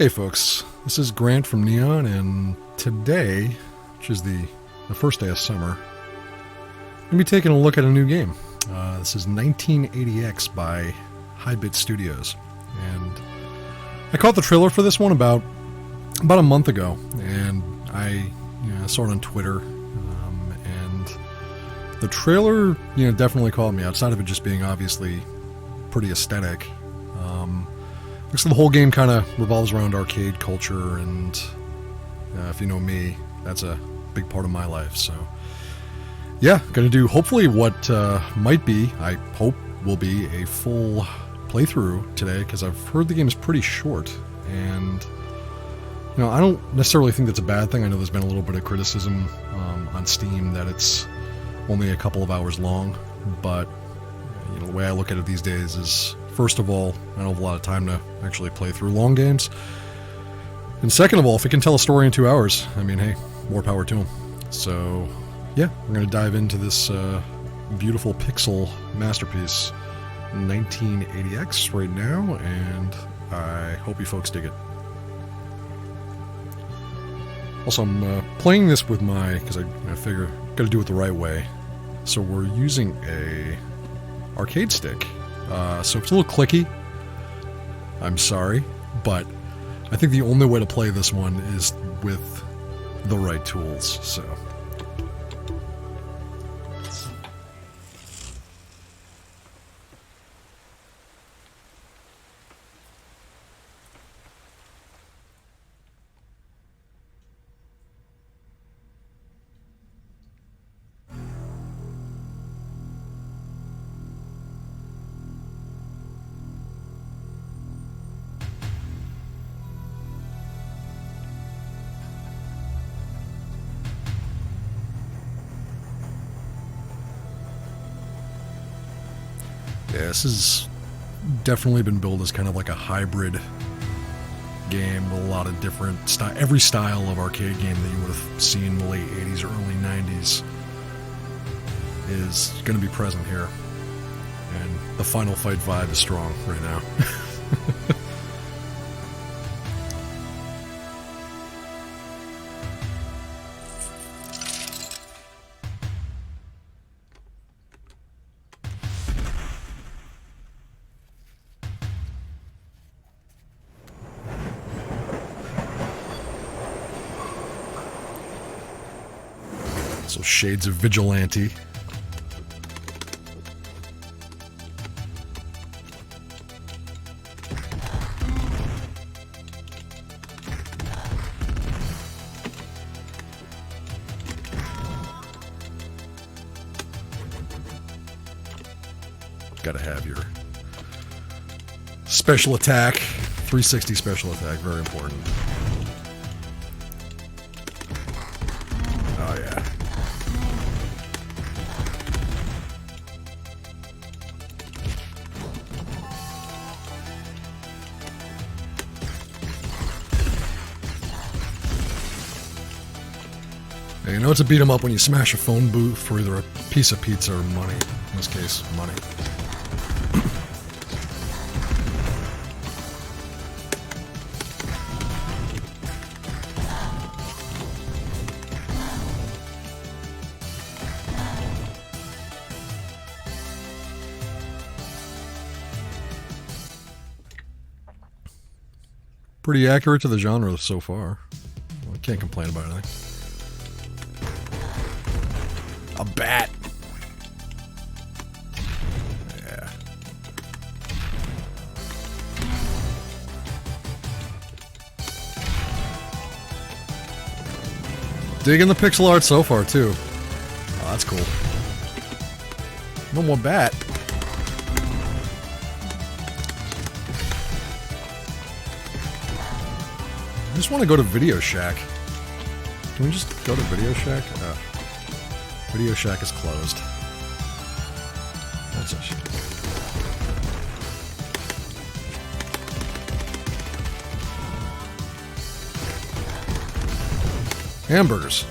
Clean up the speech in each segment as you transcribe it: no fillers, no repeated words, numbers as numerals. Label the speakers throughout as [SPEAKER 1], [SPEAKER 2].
[SPEAKER 1] Hey folks, this is Grant from Neon, and today, which is the first day of summer, I'm going to be taking a look at a new game. This is 1980X by High-Bit Studios, and I caught the trailer for this one about a month ago, and I saw it on Twitter, and the trailer definitely caught me, outside of it just being obviously pretty aesthetic. So the whole game kind of revolves around arcade culture, and if you know me, that's a big part of my life. So yeah, gonna do hopefully what might be, I hope will be, a full playthrough today, because I've heard the game is pretty short, and I don't necessarily think that's a bad thing. I know there's been a little bit of criticism on Steam that it's only a couple of hours long, but the way I look at it these days is, first of all, I don't have a lot of time to actually play through long games. And second of all, if it can tell a story in 2 hours, I mean, hey, more power to them. So, yeah, we're going to dive into this beautiful pixel masterpiece, 1980X, right now, and I hope you folks dig it. Also, I'm playing this with because I figure I've got to do it the right way. So we're using a arcade stick. So if it's a little clicky, I'm sorry, but I think the only way to play this one is with the right tools, so. Yeah, this has definitely been billed as kind of like a hybrid game with a lot of different every style of arcade game that you would have seen in the late 80s or early 90s is going to be present here. And the Final Fight vibe is strong right now. So shades of Vigilante. Gotta have your special attack, 360 special attack, very important. Oh yeah. You know it's a beat 'em up when you smash a phone booth for either a piece of pizza or money. In this case, money. Pretty accurate to the genre so far. Well, I can't complain about anything. A bat. Yeah. Digging the pixel art so far, too. Oh, that's cool. No more bat. I just want to go to Video Shack. Can we just go to Video Shack? Video Shack is closed. That's a shit. Hamburgers.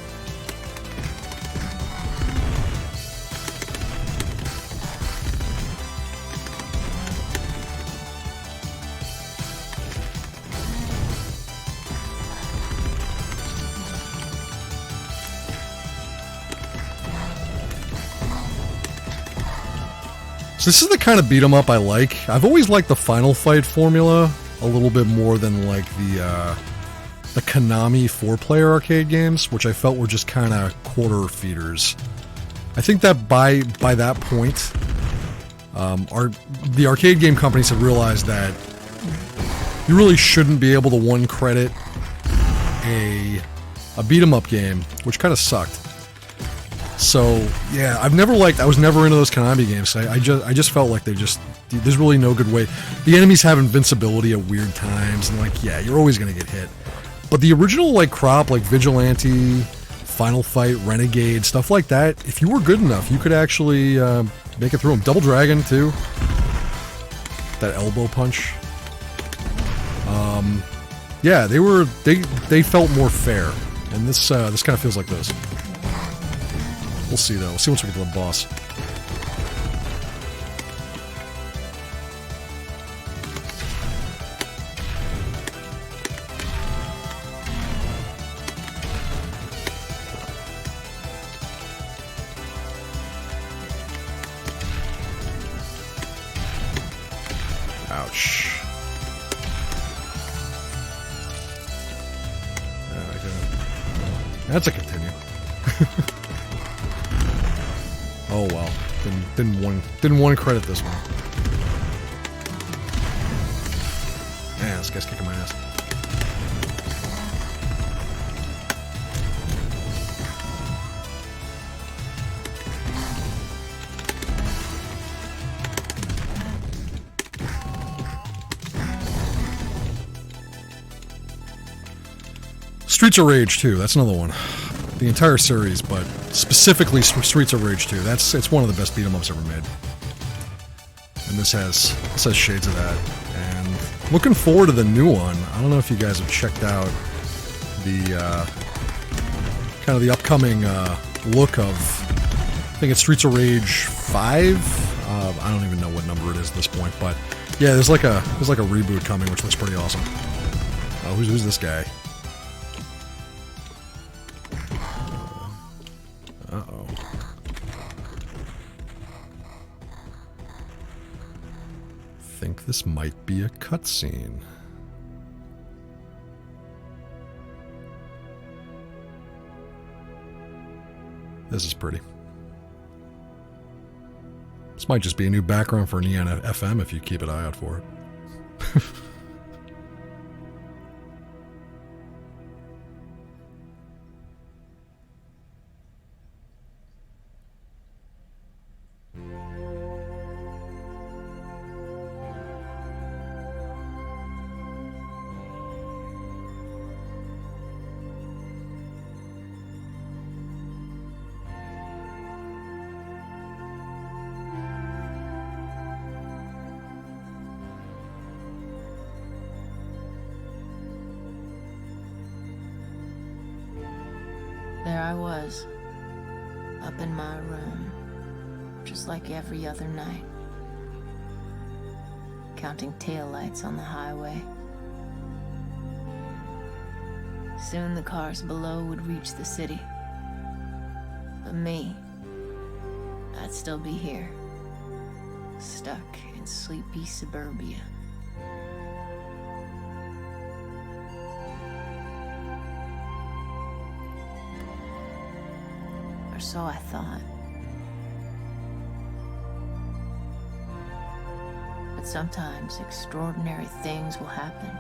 [SPEAKER 1] So this is the kind of beat 'em up I like. I've always liked the Final Fight formula a little bit more than like the Konami 4-player arcade games, which I felt were just kind of quarter feeders. I think that by that point, the arcade game companies have realized that you really shouldn't be able to one credit a beat 'em up game, which kind of sucked. So yeah, I was never into those Konami games. I just felt like there's really no good way. The enemies have invincibility at weird times, and like, yeah, you're always gonna get hit. But the original like crop, like Vigilante, Final Fight, Renegade, stuff like that, if you were good enough, you could actually make it through them. Double Dragon too. That elbow punch. Yeah, they felt more fair, and this kind of feels like this. We'll see though. We'll see once we get to the boss. Ouch. That's a continue. Oh well. Didn't one credit this one. Man, this guy's kicking my ass. Streets of Rage 2, that's another one. The entire series, but specifically Streets of Rage 2. It's one of the best beat 'em ups ever made. And this has shades of that. And looking forward to the new one. I don't know if you guys have checked out the kind of the upcoming look of, I think it's Streets of Rage 5. I don't even know what number it is at this point, but yeah, there's like a reboot coming, which looks pretty awesome. Who's this guy? Uh-oh. Think this might be a cutscene. This is pretty. This might just be a new background for Neon FM if you keep an eye out for it.
[SPEAKER 2] There I was, up in my room, just like every other night, counting taillights on the highway. Soon the cars below would reach the city, but me, I'd still be here, stuck in sleepy suburbia. So I thought. But sometimes extraordinary things will happen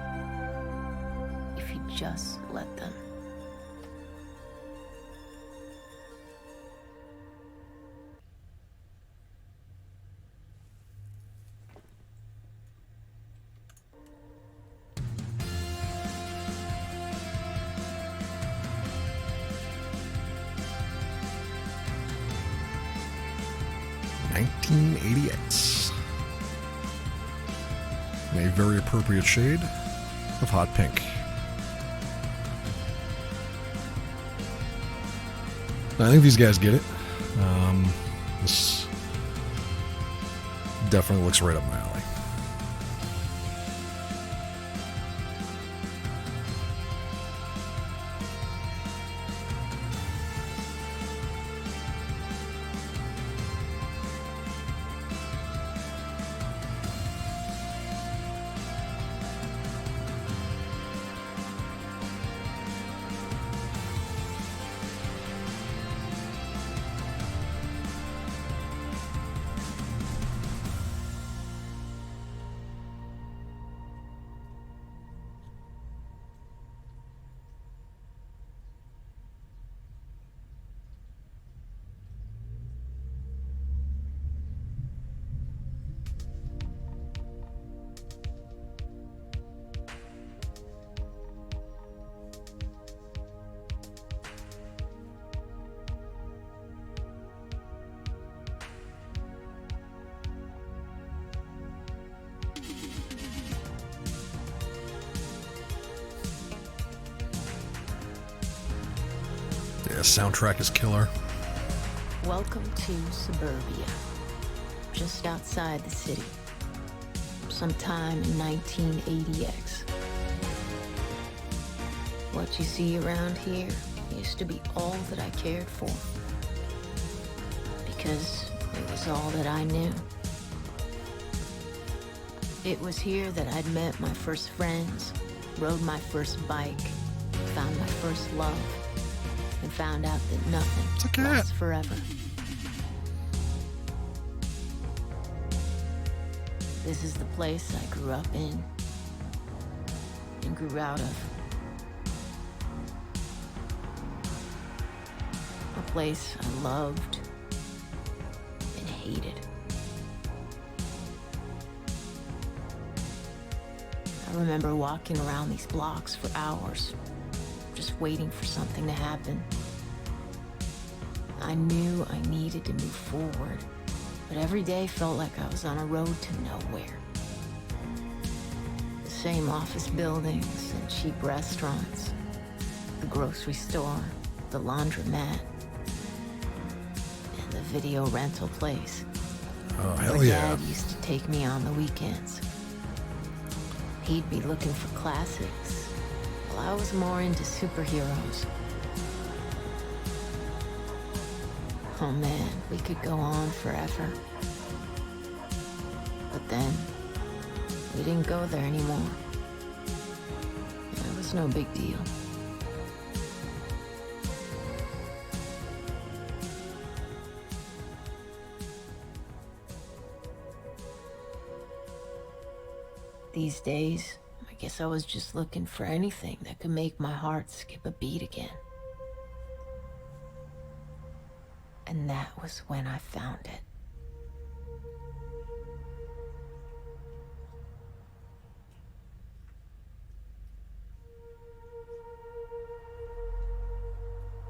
[SPEAKER 2] if you just let them. A very appropriate shade of hot pink. I think these guys get it. This definitely looks right up my alley.
[SPEAKER 1] The soundtrack is killer.
[SPEAKER 2] Welcome to suburbia, just outside the city, sometime in 1980X. What you see around here used to be all that I cared for, because it was all that I knew. It was here that I'd met my first friends, rode my first bike, found my first love, and found out that nothing lasts forever. This is the place I grew up in and grew out of. A place I loved and hated. I remember walking around these blocks for hours, just waiting for something to happen. I knew I needed to move forward, but every day felt like I was on a road to nowhere. The same office buildings and cheap restaurants, the grocery store, the laundromat, and the video rental place.
[SPEAKER 1] Oh, hell
[SPEAKER 2] where
[SPEAKER 1] yeah.
[SPEAKER 2] Dad used to take me on the weekends. He'd be looking for classics, while I was more into superheroes. Oh man, we could go on forever. But then, we didn't go there anymore. It was no big deal. These days, I guess I was just looking for anything that could make my heart skip a beat again. And that was when I found it.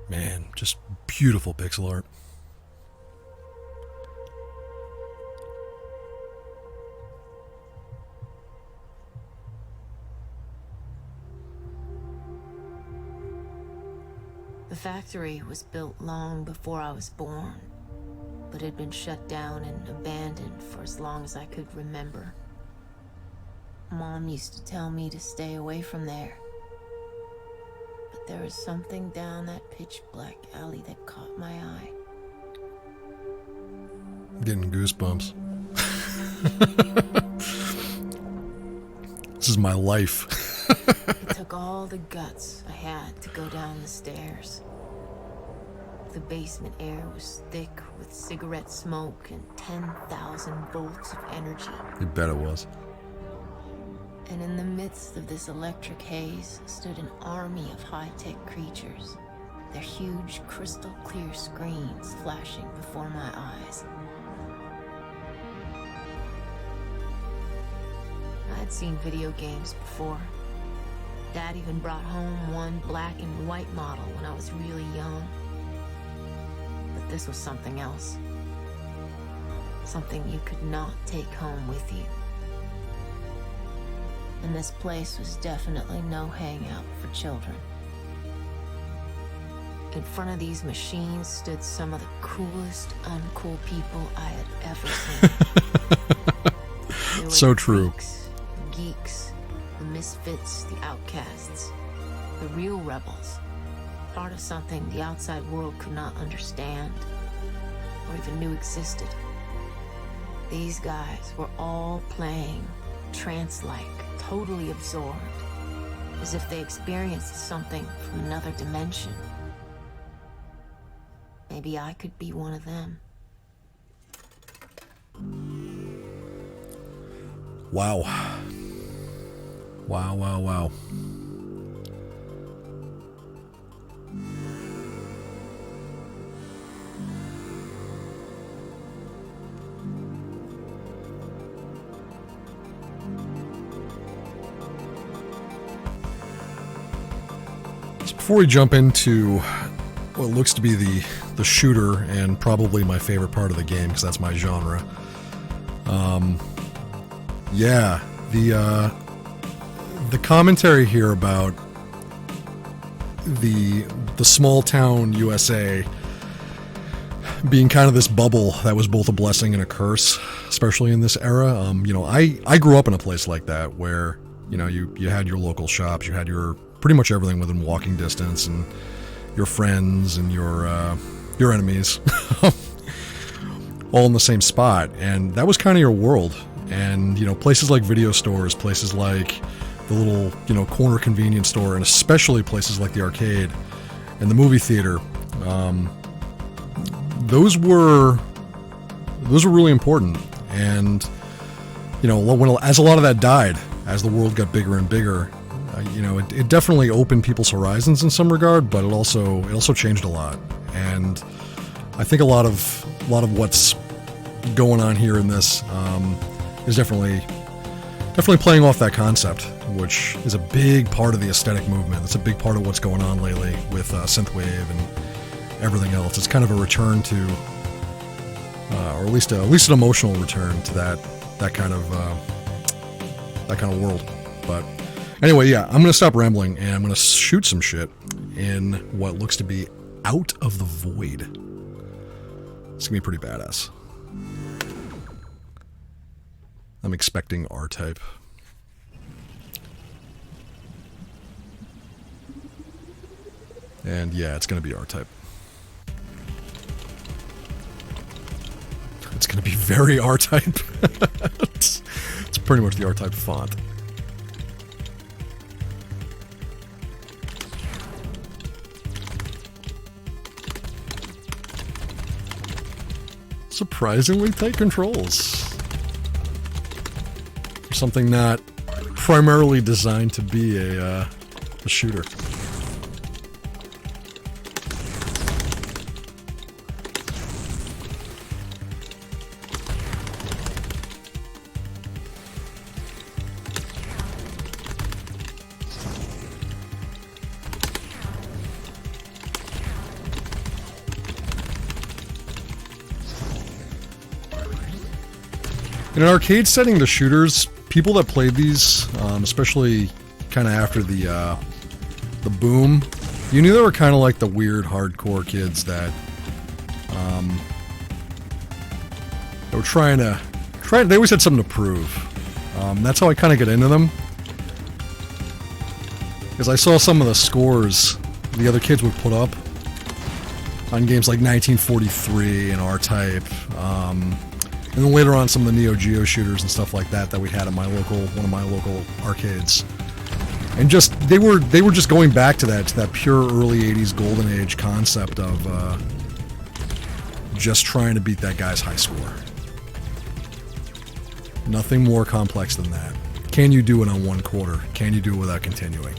[SPEAKER 1] Man, just beautiful pixel art.
[SPEAKER 2] The factory was built long before I was born, but had been shut down and abandoned for as long as I could remember. Mom used to tell me to stay away from there, but there was something down that pitch-black alley that caught my eye.
[SPEAKER 1] I'm getting goosebumps. This is my life.
[SPEAKER 2] It took all the guts I had to go down the stairs. The basement air was thick with cigarette smoke and 10,000 volts of energy.
[SPEAKER 1] You bet it was.
[SPEAKER 2] And in the midst of this electric haze stood an army of high-tech creatures, their huge crystal-clear screens flashing before my eyes. I'd seen video games before. Dad even brought home one black and white model when I was really young. But this was something else. Something you could not take home with you. And this place was definitely no hangout for children. In front of these machines stood some of the coolest uncool people I had ever seen. They were
[SPEAKER 1] So true.
[SPEAKER 2] freaks, geeks, the misfits, the outcasts, the real rebels, part of something the outside world could not understand or even knew existed. These guys were all playing trance-like, totally absorbed, as if they experienced something from another dimension. Maybe I could be one of them.
[SPEAKER 1] Wow. Wow, wow, wow. So before we jump into what looks to be the shooter and probably my favorite part of the game, because that's my genre. Yeah, the commentary here about the small town USA being kind of this bubble that was both a blessing and a curse, especially in this era. I grew up in a place like that where, you had your local shops, you had your pretty much everything within walking distance, and your friends and your enemies all in the same spot, and that was kind of your world. And places like video stores, places like the little corner convenience store, and especially places like the arcade and the movie theater, those were really important. And as a lot of that died, as the world got bigger and bigger, it definitely opened people's horizons in some regard, but it also changed a lot. And I think a lot of what's going on here in this is definitely playing off that concept, which is a big part of the aesthetic movement. It's a big part of what's going on lately with synthwave and everything else. It's kind of a return to, or at least an emotional return to that kind of world. But anyway, yeah, I'm gonna stop rambling and I'm gonna shoot some shit in what looks to be Out of the Void. It's gonna be pretty badass. I'm expecting R-Type. And yeah, it's gonna be R-Type. It's gonna be very R-Type. It's pretty much the R-Type font. Surprisingly tight controls. For something not primarily designed to be a shooter. In an arcade setting, the shooters, people that played these, especially kind of after the boom, you knew they were kind of like the weird hardcore kids that they were trying. They always had something to prove. That's how I kind of get into them, because I saw some of the scores the other kids would put up on games like 1943 and R-Type. And then later on, some of the Neo Geo shooters and stuff like that we had at one of my local arcades, and just they were just going back to that pure early '80s golden age concept of just trying to beat that guy's high score. Nothing more complex than that. Can you do it on one quarter? Can you do it without continuing?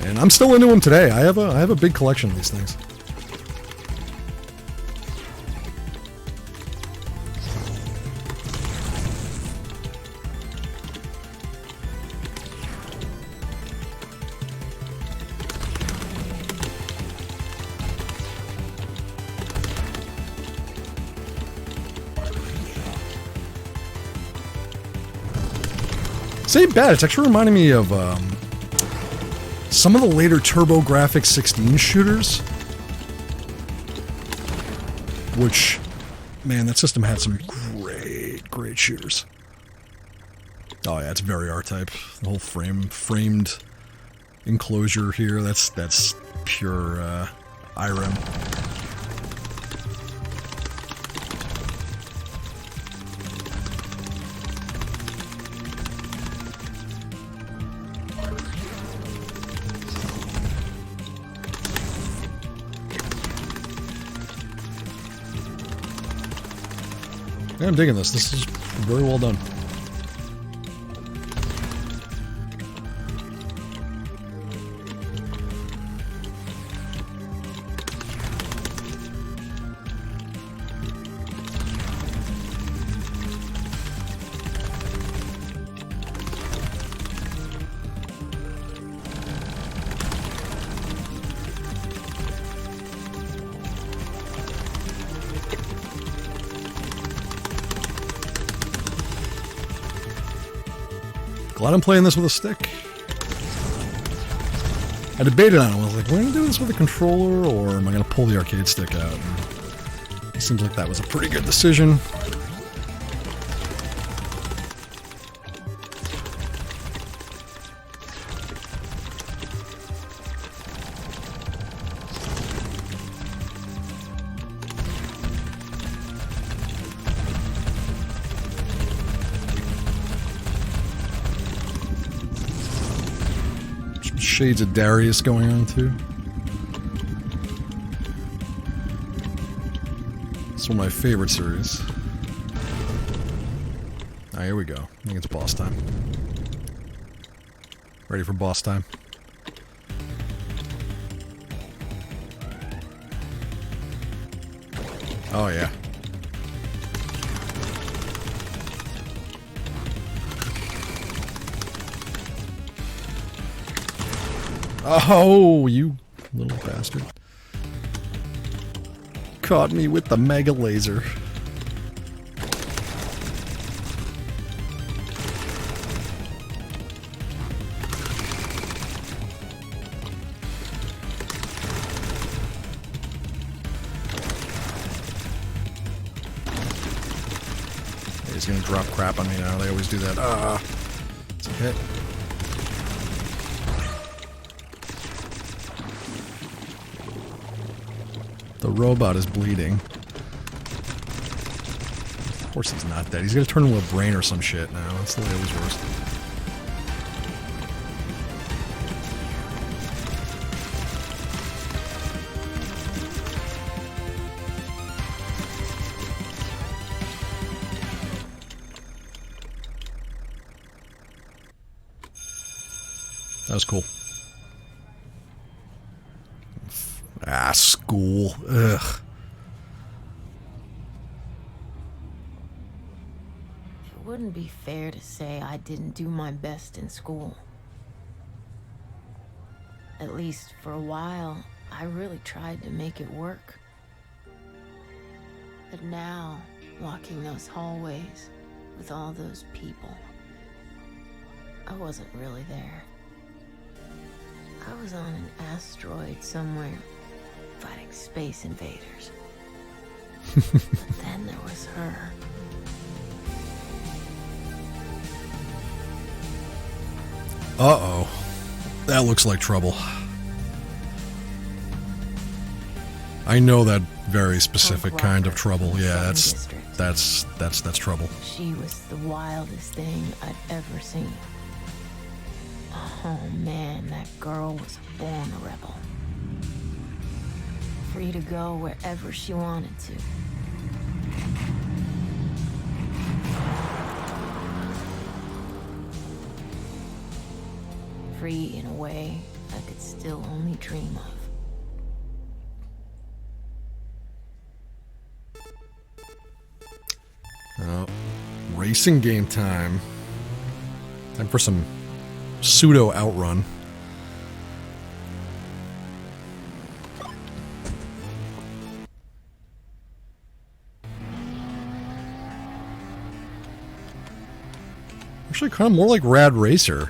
[SPEAKER 1] And I'm still into them today. I have a big collection of these things. This ain't bad. It's actually reminding me of some of the later TurboGrafx 16 shooters, which, man, that system had some great shooters. Oh yeah, it's very R-Type. The whole framed enclosure here, that's pure IREM. Yeah, I'm digging this. This is very well done. Glad I'm playing this with a stick. I debated on it. I was like, am I going to do this with a controller, or am I going to pull the arcade stick out? And it seems like that was a pretty good decision. Shades of Darius going on too. It's one of my favorite series. Ah, here we go. I think it's boss time. Ready for boss time? Oh yeah. Oh, you little bastard. Caught me with the mega laser. He's gonna drop crap on me now. They always do that. It's a hit. The robot is bleeding. Of course he's not dead. He's gonna turn into a brain or some shit now. That's the way it always works. That was cool. Ah, school. Ugh.
[SPEAKER 2] It wouldn't be fair to say I didn't do my best in school. At least for a while, I really tried to make it work. But now, walking those hallways with all those people, I wasn't really there. I was on an asteroid somewhere, fighting space invaders. But then there was her.
[SPEAKER 1] Uh-oh. That looks like trouble. I know that very specific kind of trouble. Yeah, that's trouble.
[SPEAKER 2] She was the wildest thing I'd ever seen. Oh man, that girl was born a rebel. Free to go wherever she wanted to. Free in a way I could still only dream of.
[SPEAKER 1] Oh, racing game time. Time for some pseudo outrun. Actually, kind of more like Rad Racer.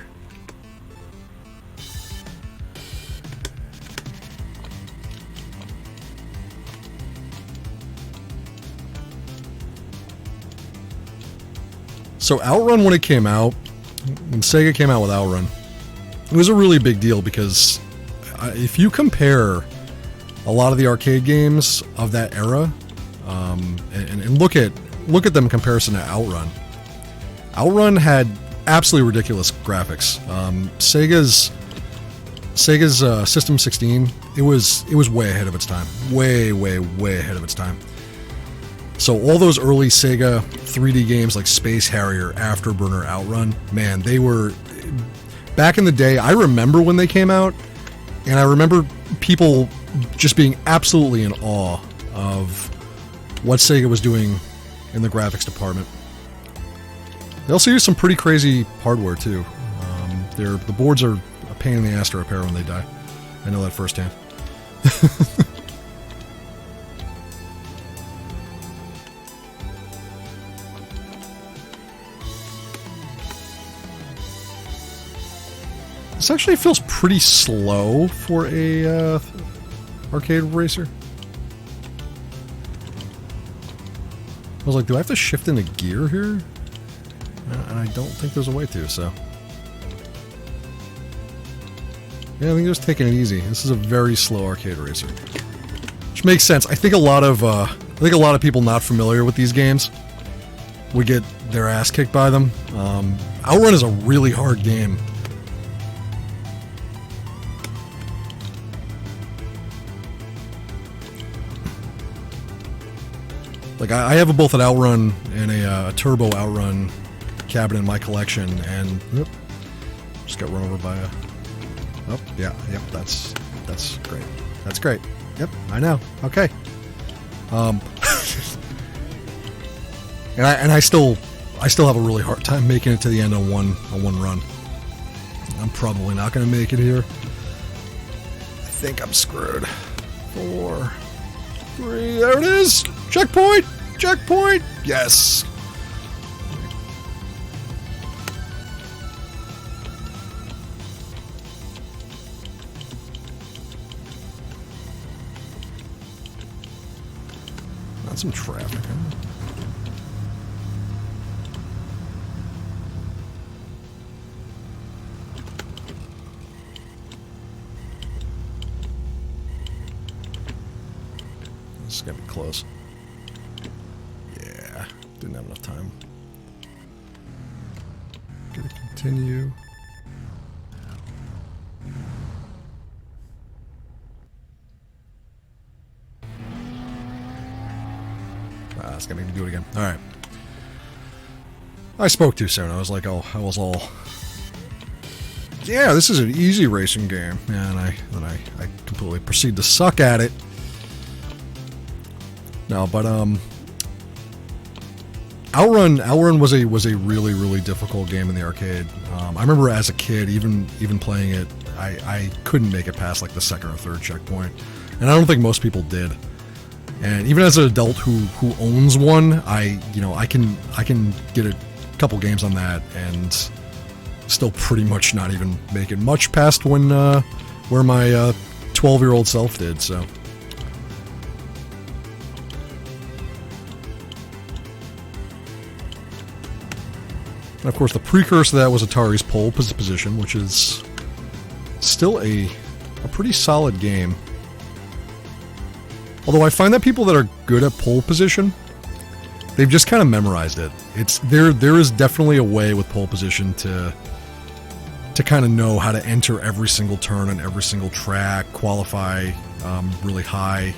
[SPEAKER 1] So Outrun, when it came out, when Sega came out with Outrun, it was a really big deal because if you compare a lot of the arcade games of that era, and look at them in comparison to Outrun. Outrun had absolutely ridiculous graphics. Sega's System 16, it was way ahead of its time, way ahead of its time. So all those early Sega 3D games like Space Harrier, Afterburner, Outrun, man, they were back in the day. I remember when they came out, and I remember people just being absolutely in awe of what Sega was doing in the graphics department. They also use some pretty crazy hardware too. The boards are a pain in the ass to repair when they die. I know that firsthand. This actually feels pretty slow for a arcade racer. I was like, do I have to shift into gear here? And I don't think there's a way to, so. Yeah, I think just taking it easy. This is a very slow arcade racer. Which makes sense. I think a lot of people not familiar with these games would get their ass kicked by them. Outrun is a really hard game. Like, I have both an Outrun and a Turbo Outrun cabinet in my collection, and yep, just got run over by a... Oh, yeah, yep, that's great. That's great. Yep, I know. Okay. And I still have a really hard time making it to the end on one run. I'm probably not going to make it here. I think I'm screwed. 4, 3, there it is! Checkpoint! Checkpoint! Yes! Not some traffic, huh? This is gonna be close. Yeah, didn't have enough time. Gonna continue. It's gonna make me do it again. All right. I spoke too soon. I was like, oh, I was all. Yeah, this is an easy racing game, and I completely proceed to suck at it. No, but Outrun was a really difficult game in the arcade. I remember as a kid, even playing it, I couldn't make it past like the second or third checkpoint, and I don't think most people did. And even as an adult who owns one, I can get a couple games on that and still pretty much not even make it much past when where my 12-year-old self did. So. And of course, the precursor to that was Atari's Pole Position, which is still a pretty solid game. Although I find that people that are good at pole position, they've just kind of memorized it. There is definitely a way with pole position to kind of know how to enter every single turn on every single track, qualify really high.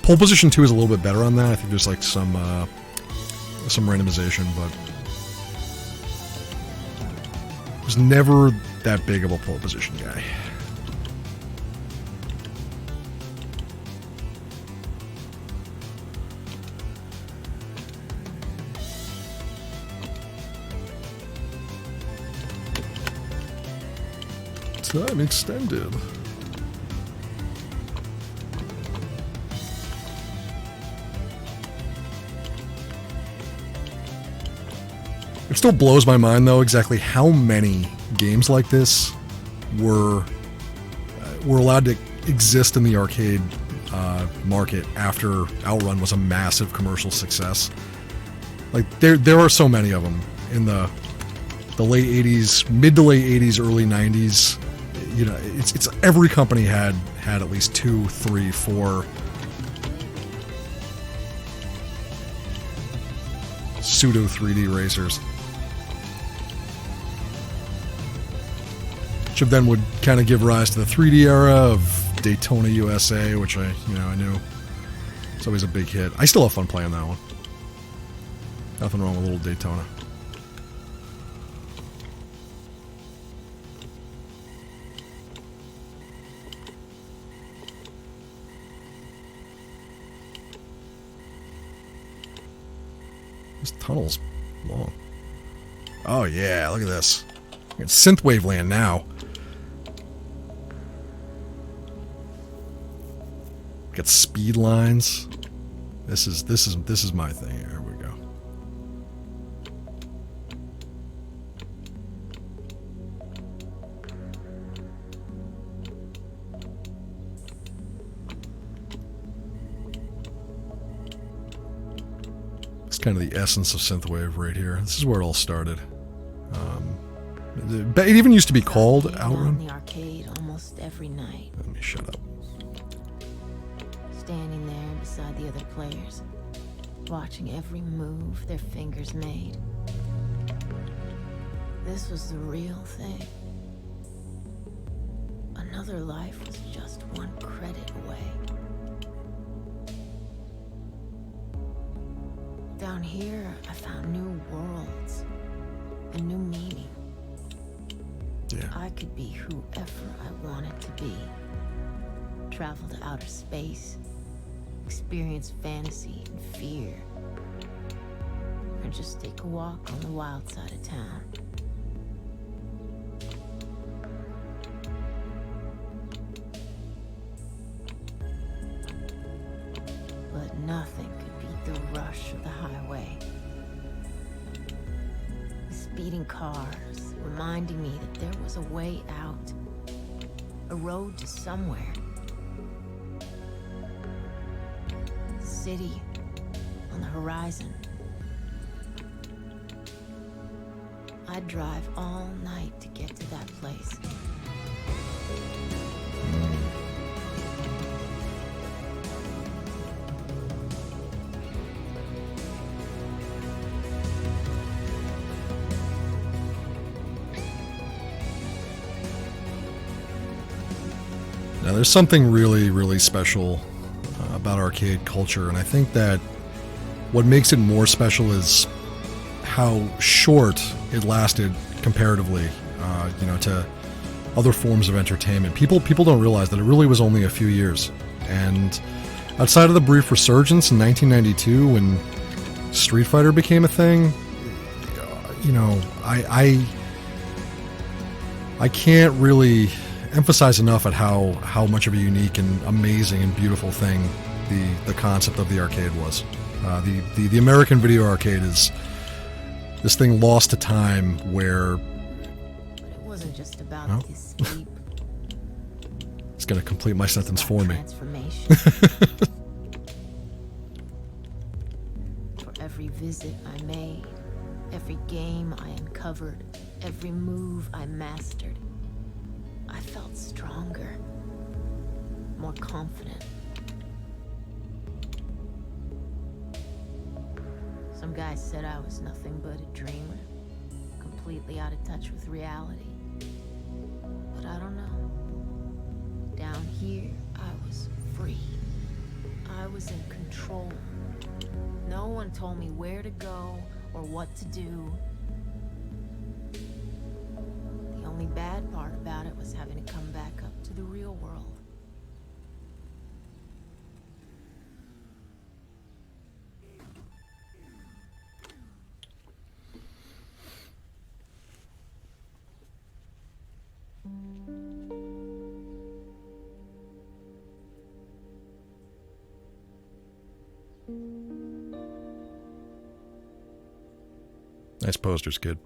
[SPEAKER 1] Pole position 2 is a little bit better on that. I think there's like some randomization, but I was never that big of a pole position guy. Time extended. It still blows my mind, though, exactly how many games like this were allowed to exist in the arcade market after Outrun was a massive commercial success. Like there are so many of them in the late 80s, mid to late 80s, early 90s. You know, it's every company had at least 2, 3, 4 pseudo 3D racers, which then would kind of give rise to the 3D era of Daytona USA, which I knew it's always a big hit. I still have fun playing that one. Nothing wrong with a little Daytona. This tunnel's long. Oh yeah, look at this. It's synthwave land now. Got speed lines. This is my thing. Here we go. kind of the essence of synthwave right here. This is where it all started. It even used to be called Outrun.
[SPEAKER 2] In the arcade almost every night.
[SPEAKER 1] Let me shut up.
[SPEAKER 2] Standing there beside the other players, watching every move their fingers made. This was the real thing. Another life was just one credit away. Down here, I found new worlds and new meaning.
[SPEAKER 1] Yeah.
[SPEAKER 2] I could be whoever I wanted to be. Travel to outer space, experience fantasy and fear, or just take a walk on the wild side of town. But nothing could beat the rush of the highway. The speeding cars reminding me that there was a way out, a road to somewhere. The city on the horizon. I'd drive all night to get to that place.
[SPEAKER 1] Now, there's something really, really special about arcade culture, and I think that what makes it more special is how short it lasted comparatively, to other forms of entertainment. People don't realize that it really was only a few years, and outside of the brief resurgence in 1992 when Street Fighter became a thing, I can't really emphasize enough at how much of a unique and amazing and beautiful thing the concept of the arcade was. The American video arcade is this thing lost to time where...
[SPEAKER 2] But it wasn't just about the escape.
[SPEAKER 1] It's going to complete my sentence for me.
[SPEAKER 2] Transformation. For every visit I made, every game I uncovered, every move I mastered, I felt stronger, more confident. Some guys said I was nothing but a dreamer, completely out of touch with reality. But I don't know. Down here, I was free. I was in control. No one told me where to go or what to do. The only bad part about it was having to come back up to the real world.
[SPEAKER 1] Nice posters, kid.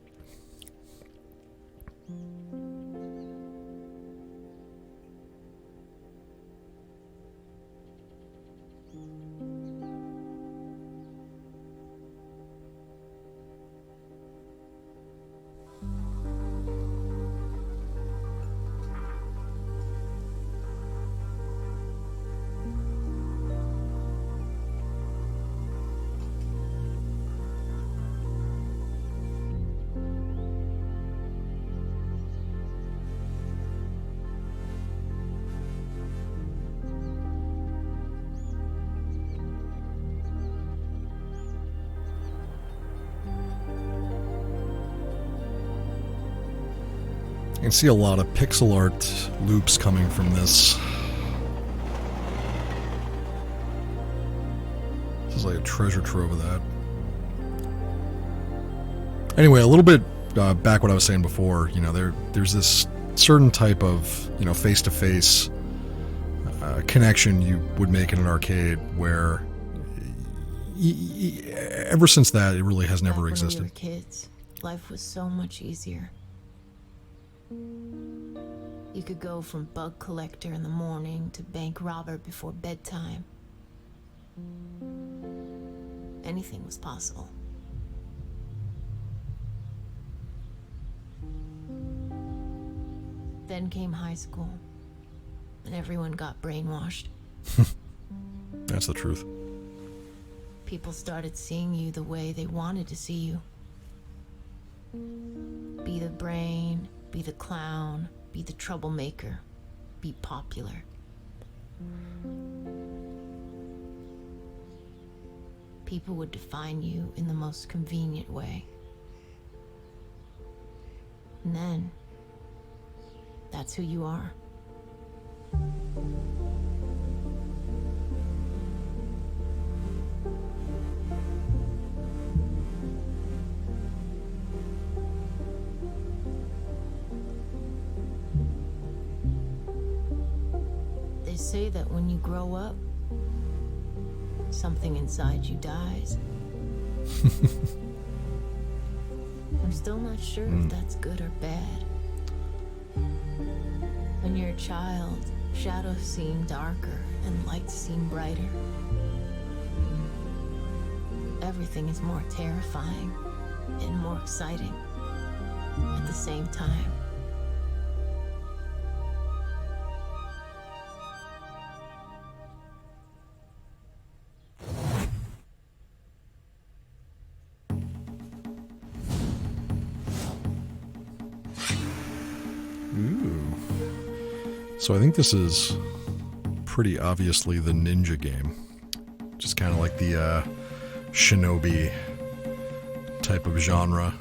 [SPEAKER 1] You can see a lot of pixel art loops coming from this. This is like a treasure trove of that. Anyway, a little bit back what I was saying before, there's this certain type of, face-to-face connection you would make in an arcade where ever since that, it really has never existed.
[SPEAKER 2] When we were kids, life was so much easier. You could go from bug collector in the morning to bank robber before bedtime. anything was possible. Then came high school, and everyone got brainwashed.
[SPEAKER 1] That's the truth.
[SPEAKER 2] People started seeing you the way they wanted to see you. Be the brain, be the clown, be the troublemaker, be popular. People would define you in the most convenient way. And then, that's who you are. They say that when you grow up, something inside you dies. I'm still not sure if that's good or bad. When you're a child, shadows seem darker and lights seem brighter. Everything is more terrifying and more exciting at the same time.
[SPEAKER 1] So I think this is pretty obviously the ninja game. Just kind of like the shinobi type of genre.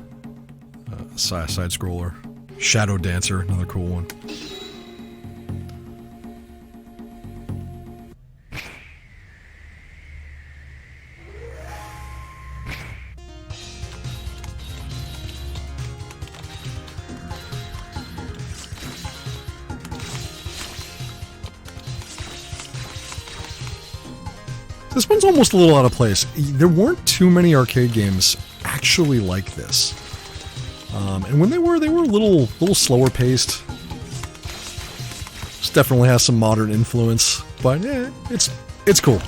[SPEAKER 1] Side-scroller. Shadow Dancer, another cool one. This one's almost a little out of place. There weren't too many arcade games actually like this. And when they were a little slower paced. This definitely has some modern influence, but yeah, it's cool.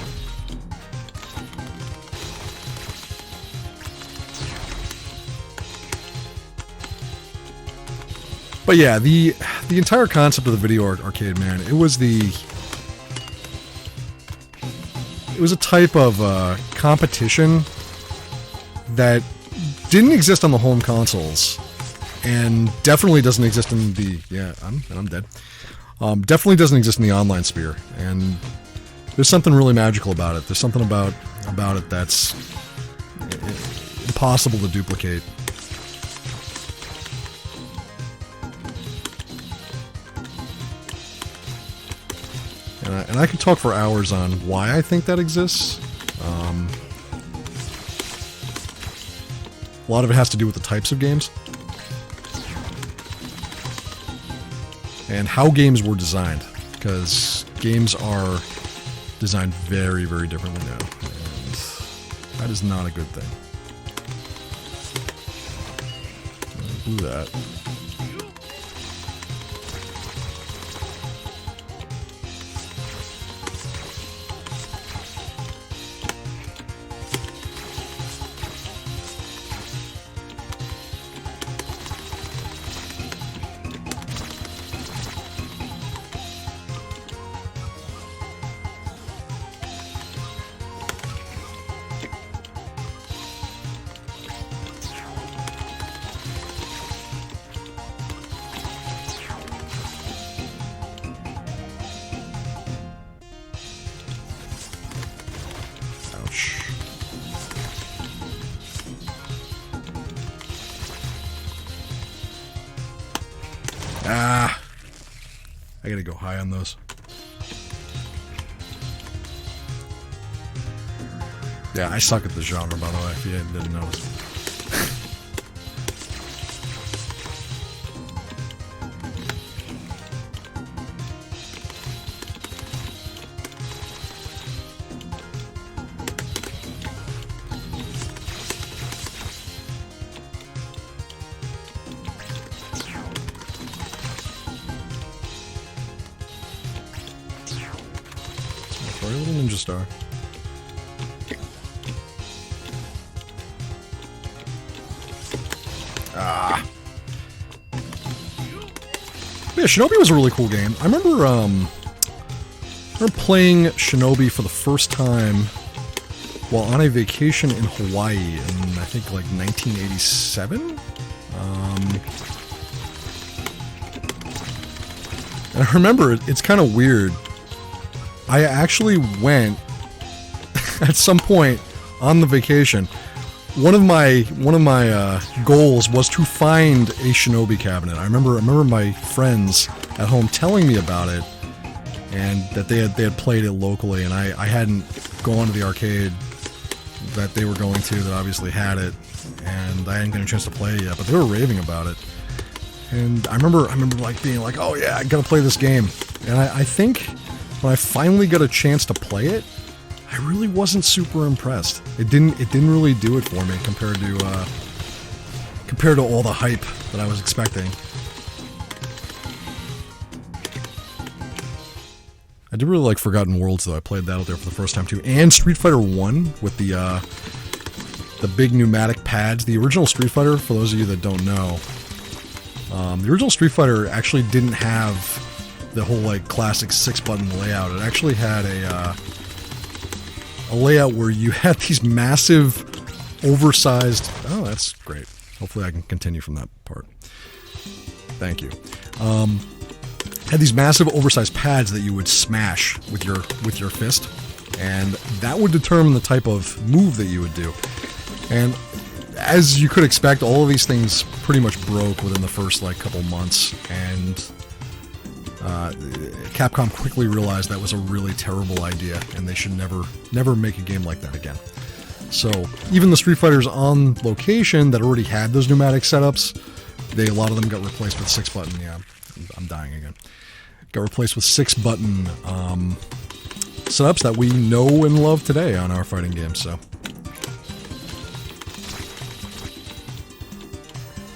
[SPEAKER 1] But yeah, the entire concept of the video arcade, man, it was a type of competition that didn't exist on the home consoles, and definitely doesn't exist in the I'm dead. Definitely doesn't exist in the online sphere, and there's something really magical about it. There's something about it that's impossible to duplicate. And I could talk for hours on why I think that exists. A lot of it has to do with the types of games. And how games were designed. Because games are designed very, very differently now. And that is not a good thing. Do that. I gotta go high on those. Yeah, I suck at the genre, by the way, if you didn't notice. Sorry, little ninja star. Yeah, Shinobi was a really cool game. I remember playing Shinobi for the first time while on a vacation in Hawaii in, I think, like 1987? And I remember, it's kind of weird. I actually went, at some point on the vacation, one of my goals was to find a Shinobi cabinet. I remember my friends at home telling me about it, and that they had played it locally, and I hadn't gone to the arcade that they were going to that obviously had it, and I hadn't gotten a chance to play it yet, but they were raving about it. And I remember like being like, oh yeah, I gotta play this game. And I think when I finally got a chance to play it, I really wasn't super impressed. It didn't really do it for me compared to all the hype that I was expecting. I did really like Forgotten Worlds, though. I played that out there for the first time too, and Street Fighter 1 with the big pneumatic pads. The original Street Fighter, for those of you that don't know, the original Street Fighter actually didn't have the whole like classic 6-button layout. It actually had a layout where you had these massive, oversized... Oh, that's great. Hopefully I can continue from that part. Thank you. Had these massive, oversized pads that you would smash with your fist, and that would determine the type of move that you would do. And as you could expect, all of these things pretty much broke within the first like couple months, and Capcom quickly realized that was a really terrible idea, and they should never make a game like that again. So even the Street Fighters on location that already had those pneumatic setups, a lot of them got replaced with 6-button. Yeah, I'm dying again. Got replaced with 6-button setups that we know and love today on our fighting games. So.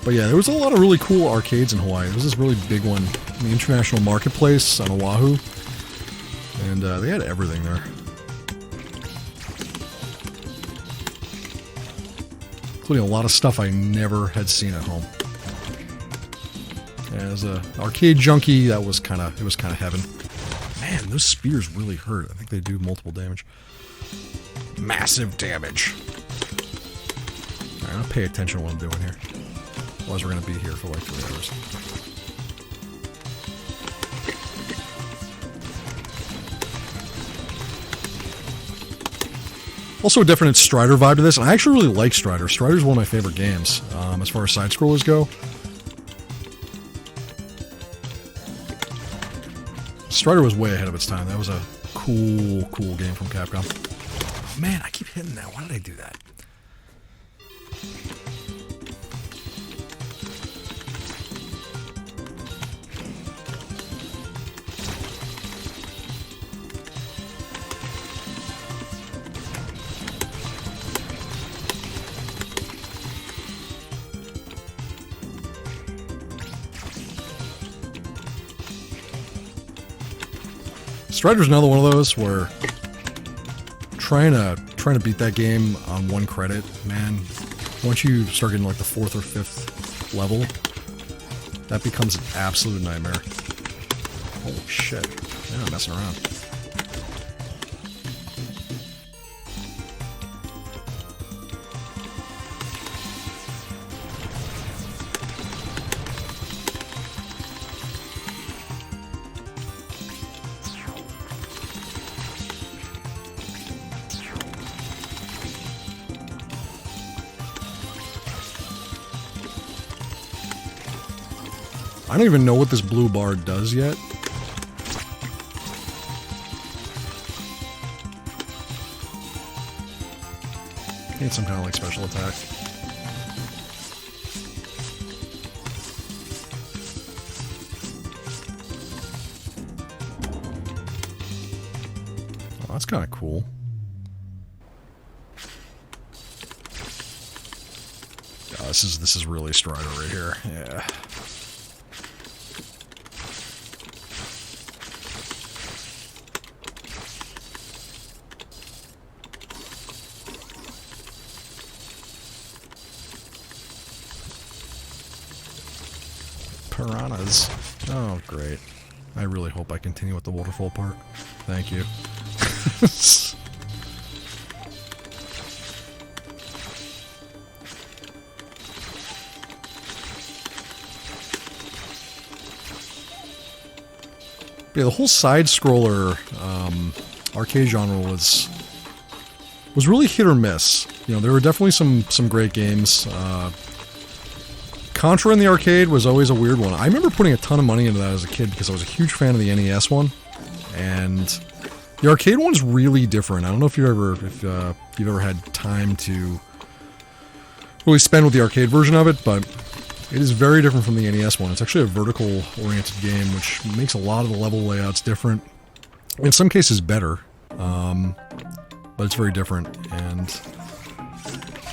[SPEAKER 1] But yeah, there was a lot of really cool arcades in Hawaii. There was this really big one in the International Marketplace on Oahu. And they had everything there. Including a lot of stuff I never had seen at home. As an arcade junkie, it was kind of heaven. Man, those spears really hurt. I think they do multiple damage. Massive damage. Alright, I'll pay attention to what I'm doing here. Otherwise we're going to be here for like 3 hours. Also a different Strider vibe to this, and I actually really like Strider. Strider's one of my favorite games, as far as side-scrollers go. Strider was way ahead of its time. That was a cool game from Capcom. Oh, man, I keep hitting that. Why did I do that? Strider's another one of those where trying to beat that game on one credit, man, once you start getting like the 4th or 5th level, that becomes an absolute nightmare. Holy shit. Yeah, I'm messing around. I don't even know what this blue bar does yet. I think it's some kind of like special attack. Oh, that's kind of cool. Oh, this is really Strider right here. Yeah. Piranhas. Oh, great. I really hope I continue with the waterfall part. Thank you. Yeah, the whole side-scroller arcade genre was really hit or miss. You know, there were definitely some great games. Contra in the arcade was always a weird one. I remember putting a ton of money into that as a kid because I was a huge fan of the NES one, and the arcade one's really different. I don't know if you've ever had time to really spend with the arcade version of it, but it is very different from the NES one. It's actually a vertical-oriented game, which makes a lot of the level layouts different. In some cases, better, but it's very different. And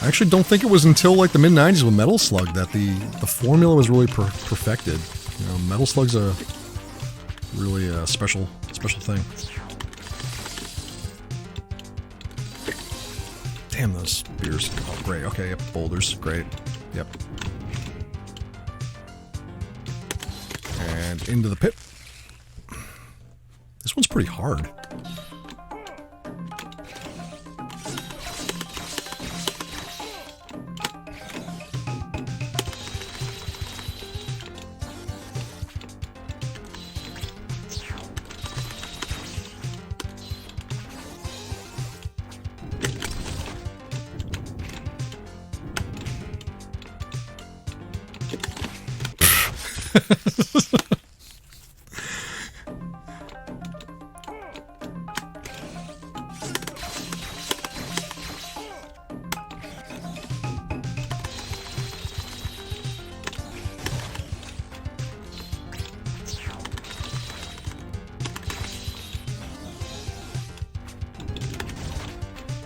[SPEAKER 1] I actually don't think it was until like the mid-90s with Metal Slug that the formula was really perfected. You know, Metal Slug's a really special thing. Damn those spears! Oh, great. Okay, yep, boulders. Great. Yep. And into the pit. This one's pretty hard.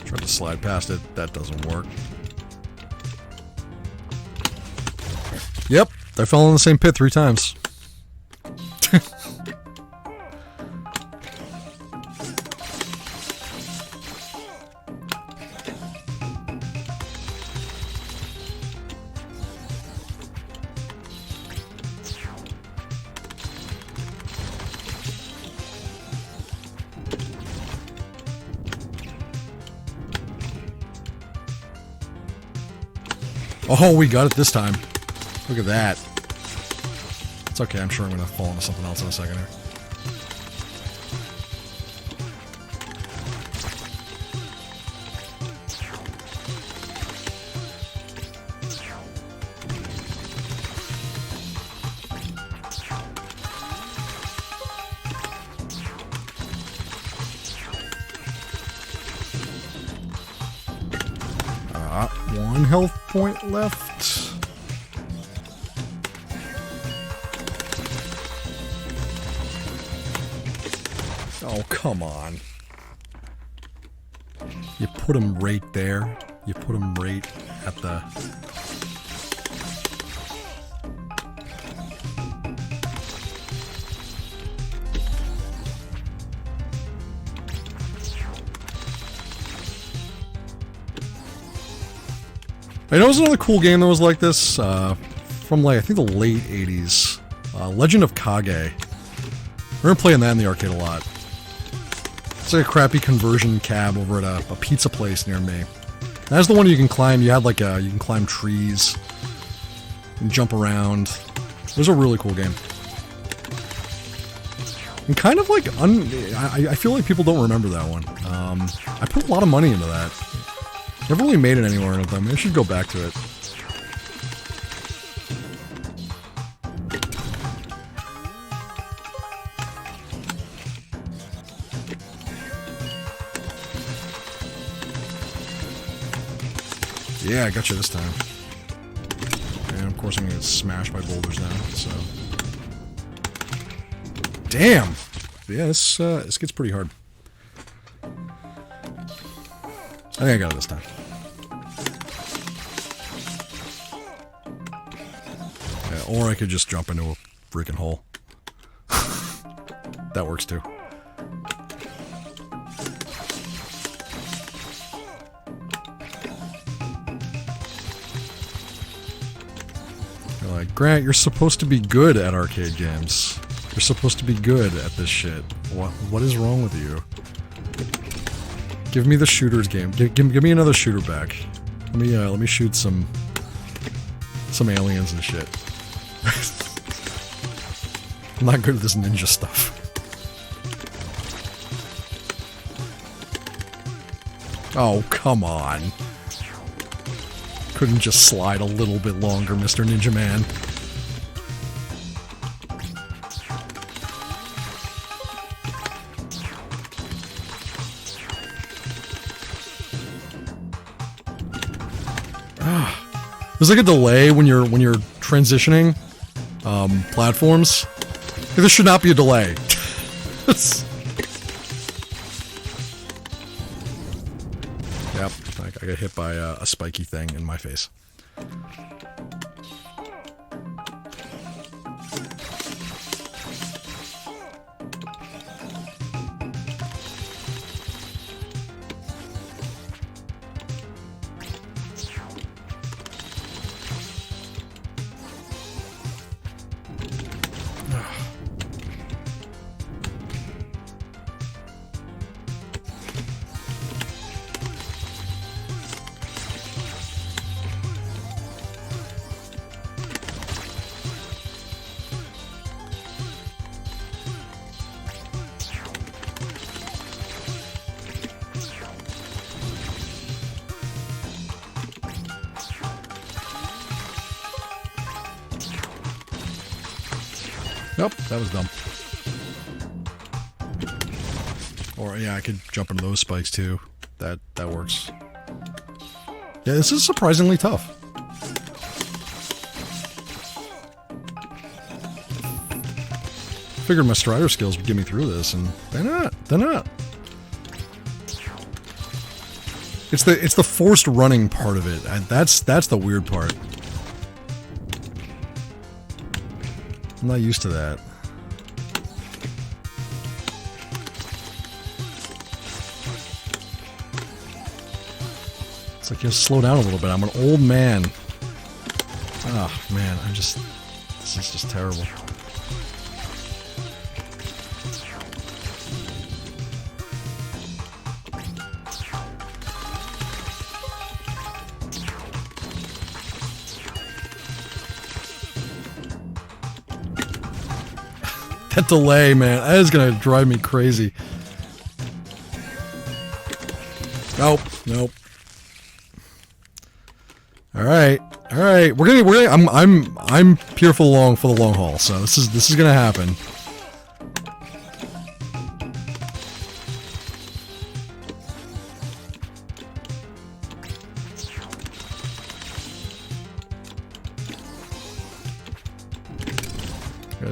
[SPEAKER 1] Tried to slide past it. That doesn't work. Yep, I fell in the same pit 3 times. Oh, we got it this time. Look at that. It's okay, I'm sure I'm going to fall into something else in a second here. One health point left. Oh, come on. You put him right there. You put him right at the... I know there's another cool game that was like this, from like, I think the late 80s. Legend of Kage. I remember playing that in the arcade a lot. It's like a crappy conversion cab over at a pizza place near me. That's the one you can climb. You had like you can climb trees and jump around. It was a really cool game. And kind of like, I feel like people don't remember that one. I put a lot of money into that. Never really made it anywhere in them. I should go back to it. Yeah, I got you this time. And of course I'm gonna get smashed by boulders now, so... Damn! Yeah, this gets pretty hard. I think I got it this time. Yeah, or I could just jump into a freaking hole. That works too. You're like, Grant, you're supposed to be good at arcade games. You're supposed to be good at this shit. What is wrong with you? Give me the shooters game. Give me another shooter back. Let me shoot some aliens and shit. I'm not good at this ninja stuff. Oh, come on. Couldn't just slide a little bit longer, Mr. Ninja Man. There's like a delay when you're transitioning platforms. There should not be a delay. Yep, I got hit by a spiky thing in my face. Nope, that was dumb. Or yeah, I could jump into those spikes too. That works. Yeah, this is surprisingly tough. Figured my strider skills would get me through this, and they're not. They're not. It's the forced running part of it. That's the weird part. I'm not used to that. It's like you have to slow down a little bit. I'm an old man. Oh man, this is just terrible. That delay, man, that is gonna drive me crazy. Nope, nope. All right. We're gonna. I'm here for the long haul. So this is gonna happen.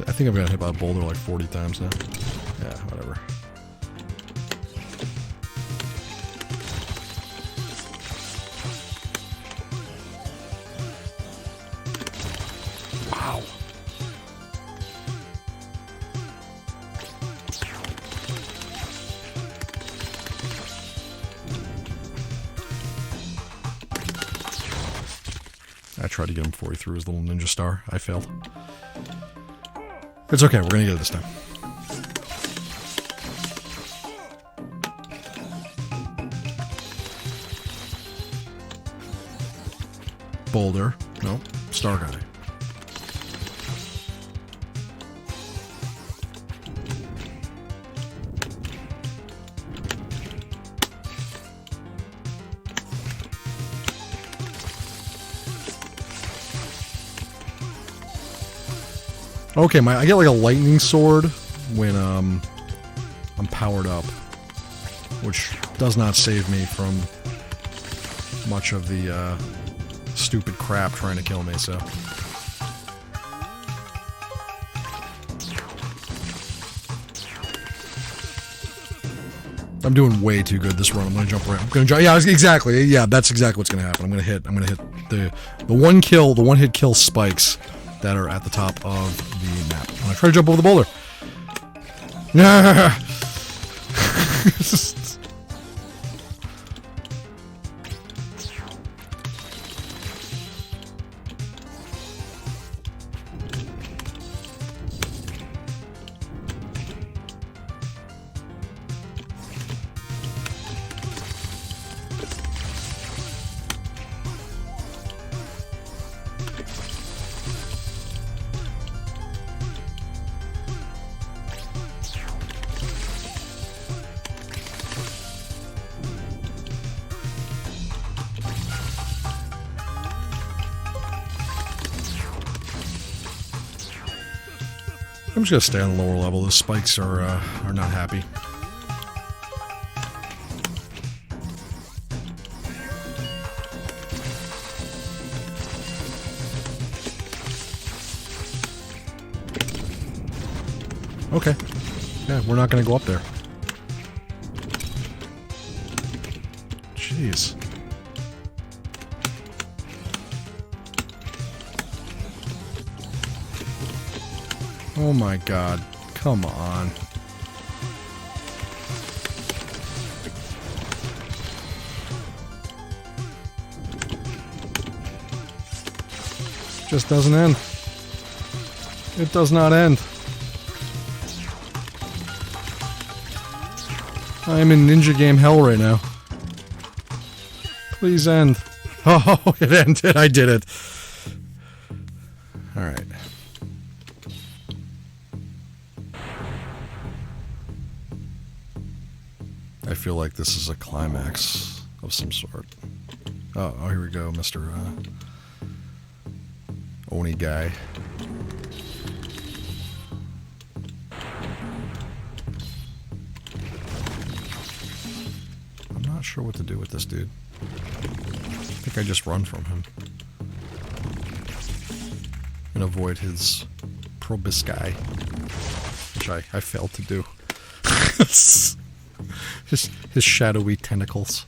[SPEAKER 1] I think I've got hit by a boulder like 40 times now. Yeah, whatever. Wow. I tried to get him before he threw his little ninja star. I failed. It's okay, we're gonna get it this time. Boulder. No. Star guy. Okay, I get like a lightning sword when I'm powered up, which does not save me from much of the stupid crap trying to kill me, so. I'm doing way too good this run. I'm gonna jump right. I'm gonna jump. Yeah, exactly. Yeah, that's exactly what's gonna happen. I'm gonna hit the one hit kill spikes that are at the top of the map. I'm gonna try to jump over the boulder. I'm just gonna stay on the lower level. The spikes are not happy. Okay. Yeah, we're not gonna go up there. Jeez. Oh my god. Come on. Just doesn't end. It does not end. I am in ninja game hell right now. Please end. Oh, it ended. I did it. Alright. I feel like this is a climax of some sort. Oh, here we go, Mr. Oni guy. I'm not sure what to do with this dude. I think I just run from him. And avoid his proboscis. Which I failed to do. his shadowy tentacles.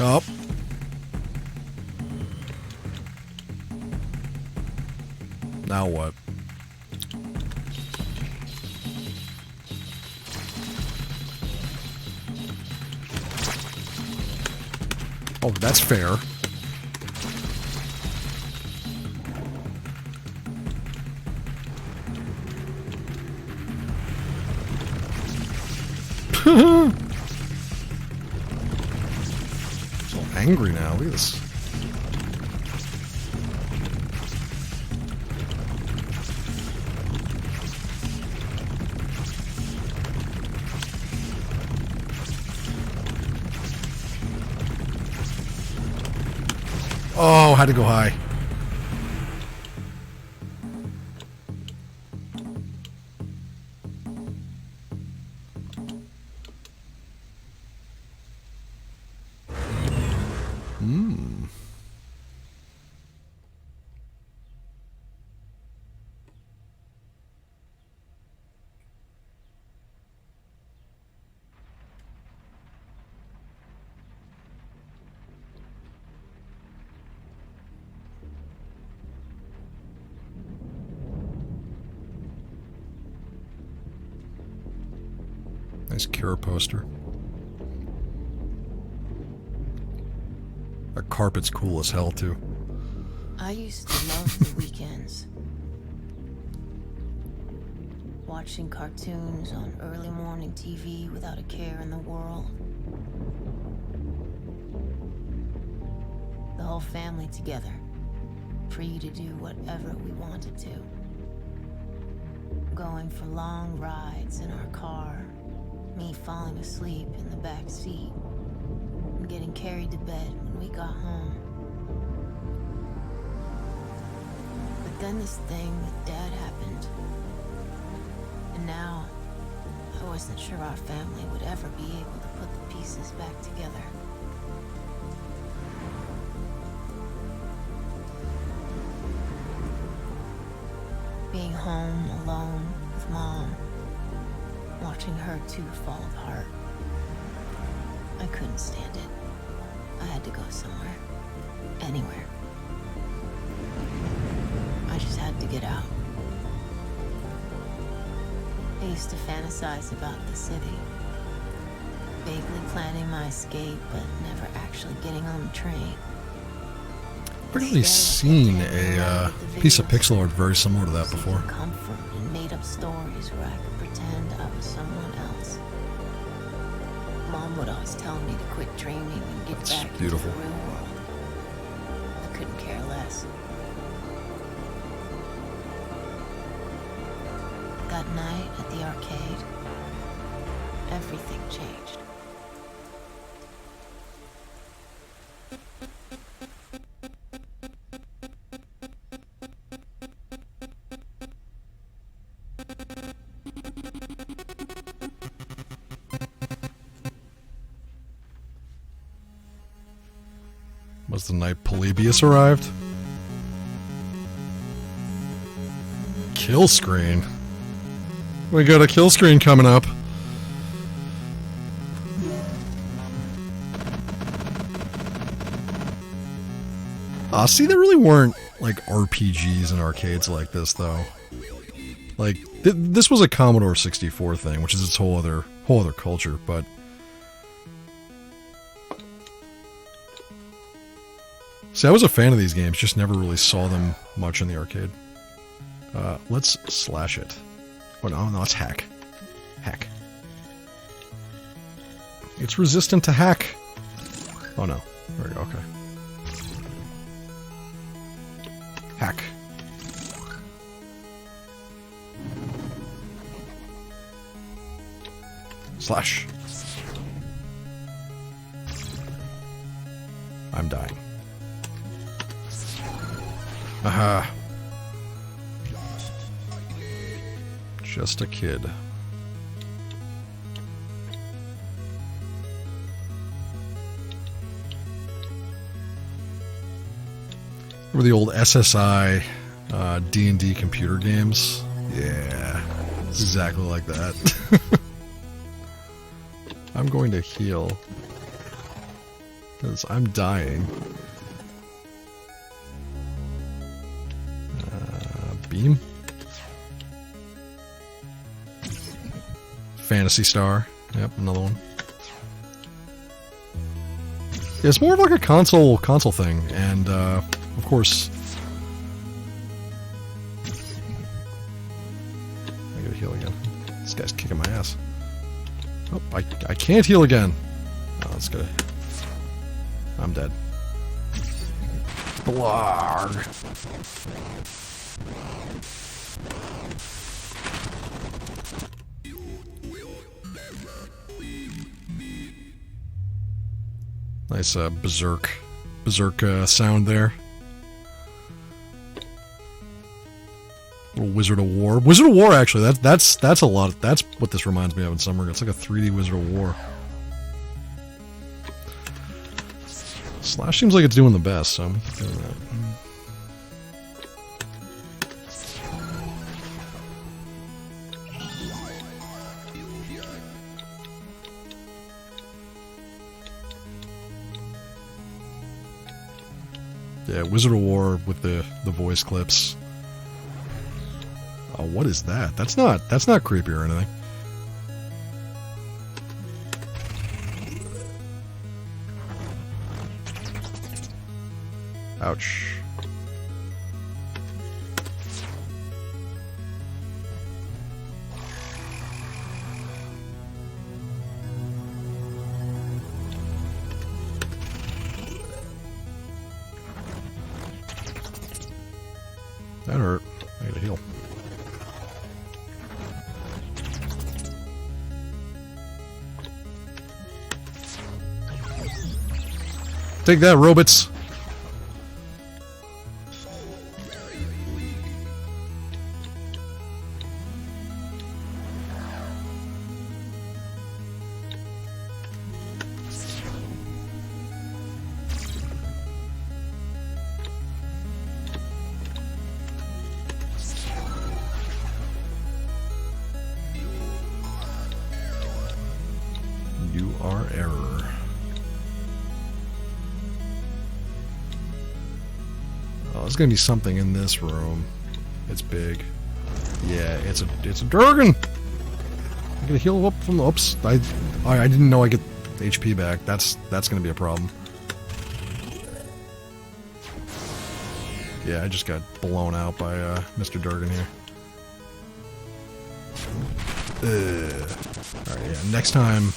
[SPEAKER 1] Oh. Now what? Oh, that's fair. So angry now. Look at this. Oh, had to go high. Nice Cure poster. That carpet's cool as hell, too.
[SPEAKER 2] I used to love the weekends. Watching cartoons on early morning TV without a care in the world. The whole family together, free to do whatever we wanted to. Going for long rides in our car, me falling asleep in the back seat, and getting carried to bed when we got home. But then this thing with Dad happened. And now, I wasn't sure our family would ever be able to put the pieces back together. Being home alone with Mom, watching her two fall apart. I couldn't stand it. I had to go somewhere. Anywhere. I just had to get out. I used to fantasize about the city. vaguely planning my escape, but never actually getting on the train.
[SPEAKER 1] I've really seen a piece of pixel art very similar to that before.
[SPEAKER 2] Comfort and made up stories where I could pretend I was someone else. Mom would always tell me to quit dreaming and get
[SPEAKER 1] That's
[SPEAKER 2] back
[SPEAKER 1] beautiful.
[SPEAKER 2] into the real world. I couldn't care less. That night at the arcade, everything changed.
[SPEAKER 1] Was the night Polybius arrived? Kill screen. We got a kill screen coming up. See, there really weren't like RPGs in arcades like this, though. Like this was a Commodore 64 thing, which is its whole other culture. But see, I was a fan of these games, just never really saw them much in the arcade. Let's slash it. Oh no, it's hack. Hack. It's resistant to hack. Oh no. There we go, okay. Hack. Slash. I'm dying. Aha. Just a kid. Remember the old SSI D&D computer games? Yeah, it's exactly like that. I'm going to heal because I'm dying. Beam. Fantasy Star. Yep, another one. Yeah, it's more of like a console thing, and of course, I gotta heal again. This guy's kicking my ass. Oh, I can't heal again. Oh, that's good. I'm dead. Blarg. Nice berserk sound there. Little Wizard of War. Wizard of War, actually, that's a lot. That's what this reminds me of in some regards. It's like a 3D Wizard of War. Slash seems like it's doing the best, so I'm doing that. Yeah, Wizard of War with the voice clips. Oh, what is that? That's not creepy or anything. Ouch. That hurt. I gotta heal. Take that, robots. You are error. Oh, there's gonna be something in this room. It's big. Yeah, it's a Durgan. I gotta heal up from the oops. I didn't know I get HP back. That's going to be a problem. Yeah, I just got blown out by Mr. Durgan here. Alright, yeah, next time...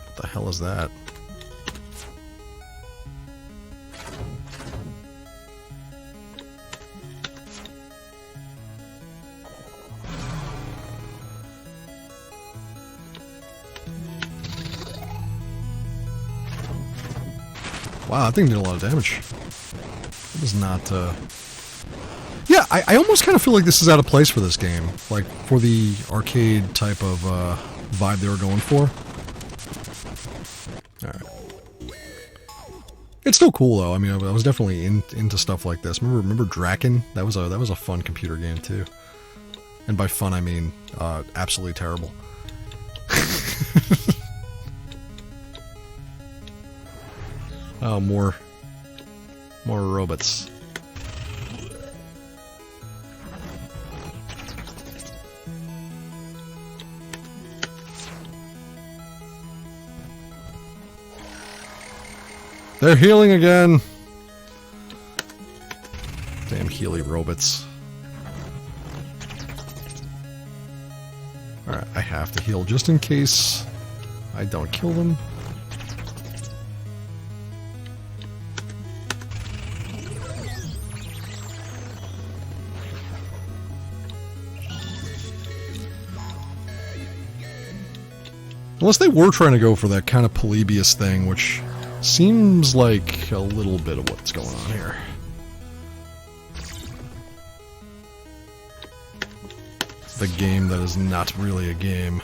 [SPEAKER 1] What the hell is that? Wow, that thing did a lot of damage. It was not, Yeah, I almost kind of feel like this is out of place for this game. Like, for the arcade type of, vibe they were going for. Alright. It's still cool, though. I mean, I was definitely into stuff like this. Remember Draken? That was a fun computer game, too. And by fun, I mean, absolutely terrible. Oh, more robots. They're healing again. Damn Healy robots. Alright, I have to heal just in case I don't kill them. Unless they were trying to go for that kind of Polybius thing, which seems like a little bit of what's going on here. The game that is not really a game.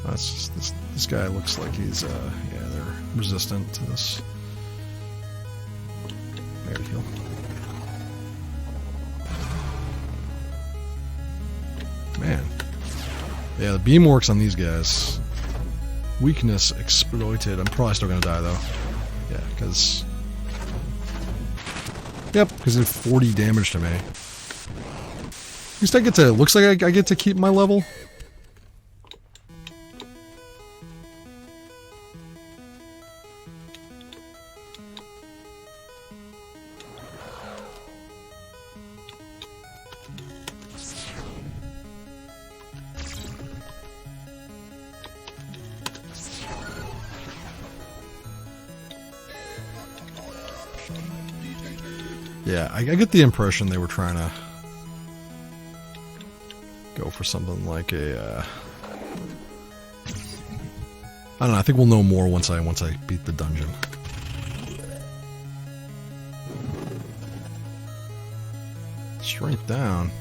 [SPEAKER 1] That's just, this guy looks like he's, yeah, they're resistant to this. There we go. Man. Yeah, the beam works on these guys. Weakness exploited. I'm probably still gonna die, though. Yeah, because... Yep, because it did 40 damage to me. At least I get to... Looks like I get to keep my level. Yeah, I get the impression they were trying to go for something like a, I don't know, I think we'll know more once I beat the dungeon. Strength down.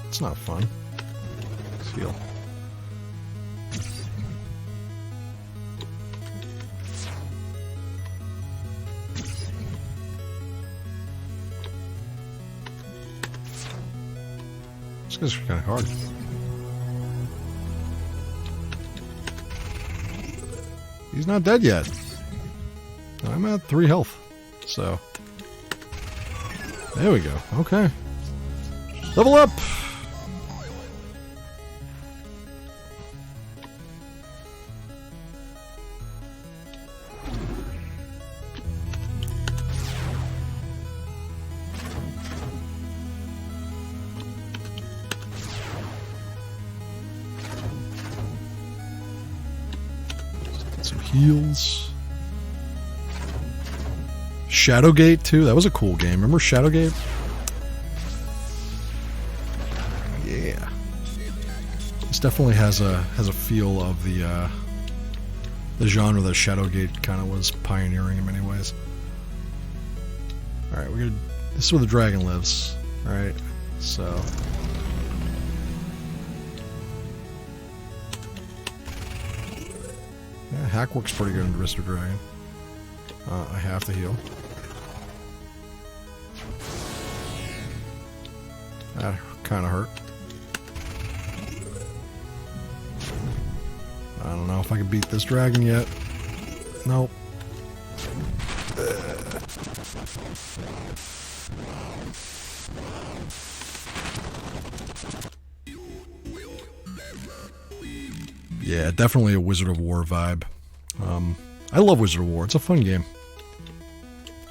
[SPEAKER 1] It's not fun. Let's heal. This is kind of hard. He's not dead yet. I'm at 3 health. So. There we go. Okay. Level up! Some heals. Shadowgate too. That was a cool game. Remember Shadowgate? Yeah. This definitely has a feel of the genre that Shadowgate kind of was pioneering in many ways. All right, this is where the dragon lives. All right, so. Yeah, hack works pretty good in Mr. Dragon. I have to heal. That kind of hurt. I don't know if I can beat this dragon yet. Nope. Yeah, definitely a Wizard of War vibe. I love Wizard of War. It's a fun game.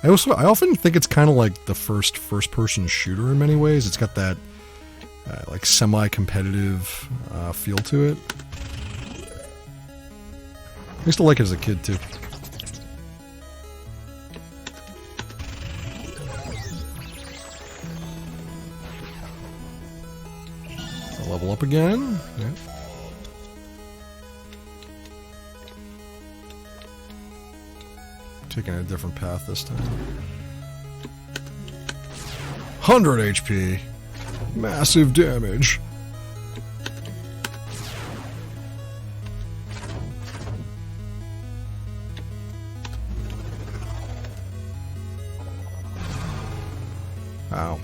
[SPEAKER 1] I often think it's kind of like the first-person shooter in many ways. It's got that like semi-competitive feel to it. I used to like it as a kid too. I'll level up again. Yeah. Taking a different path this time. 100 HP. Massive damage. Ow.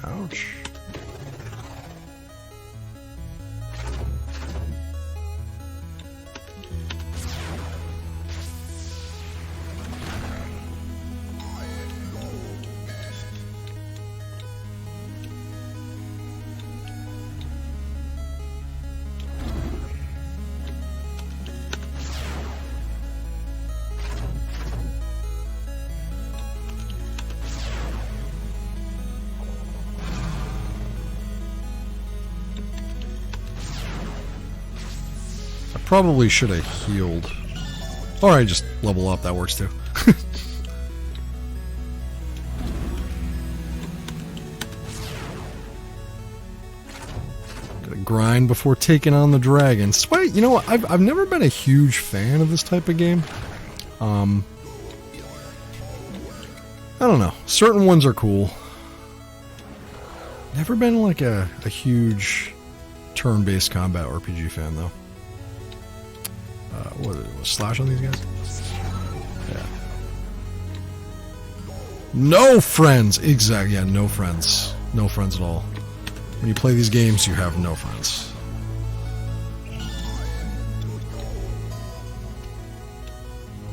[SPEAKER 1] Ouch. Probably should have healed. Or I just level up, that works too. Gotta grind before taking on the dragon. Despite, you know what, I've never been a huge fan of this type of game. I don't know. Certain ones are cool. Never been like a huge turn-based combat RPG fan though. What slash on these guys? Yeah. No friends! Exactly, yeah, no friends. No friends at all. When you play these games, you have no friends.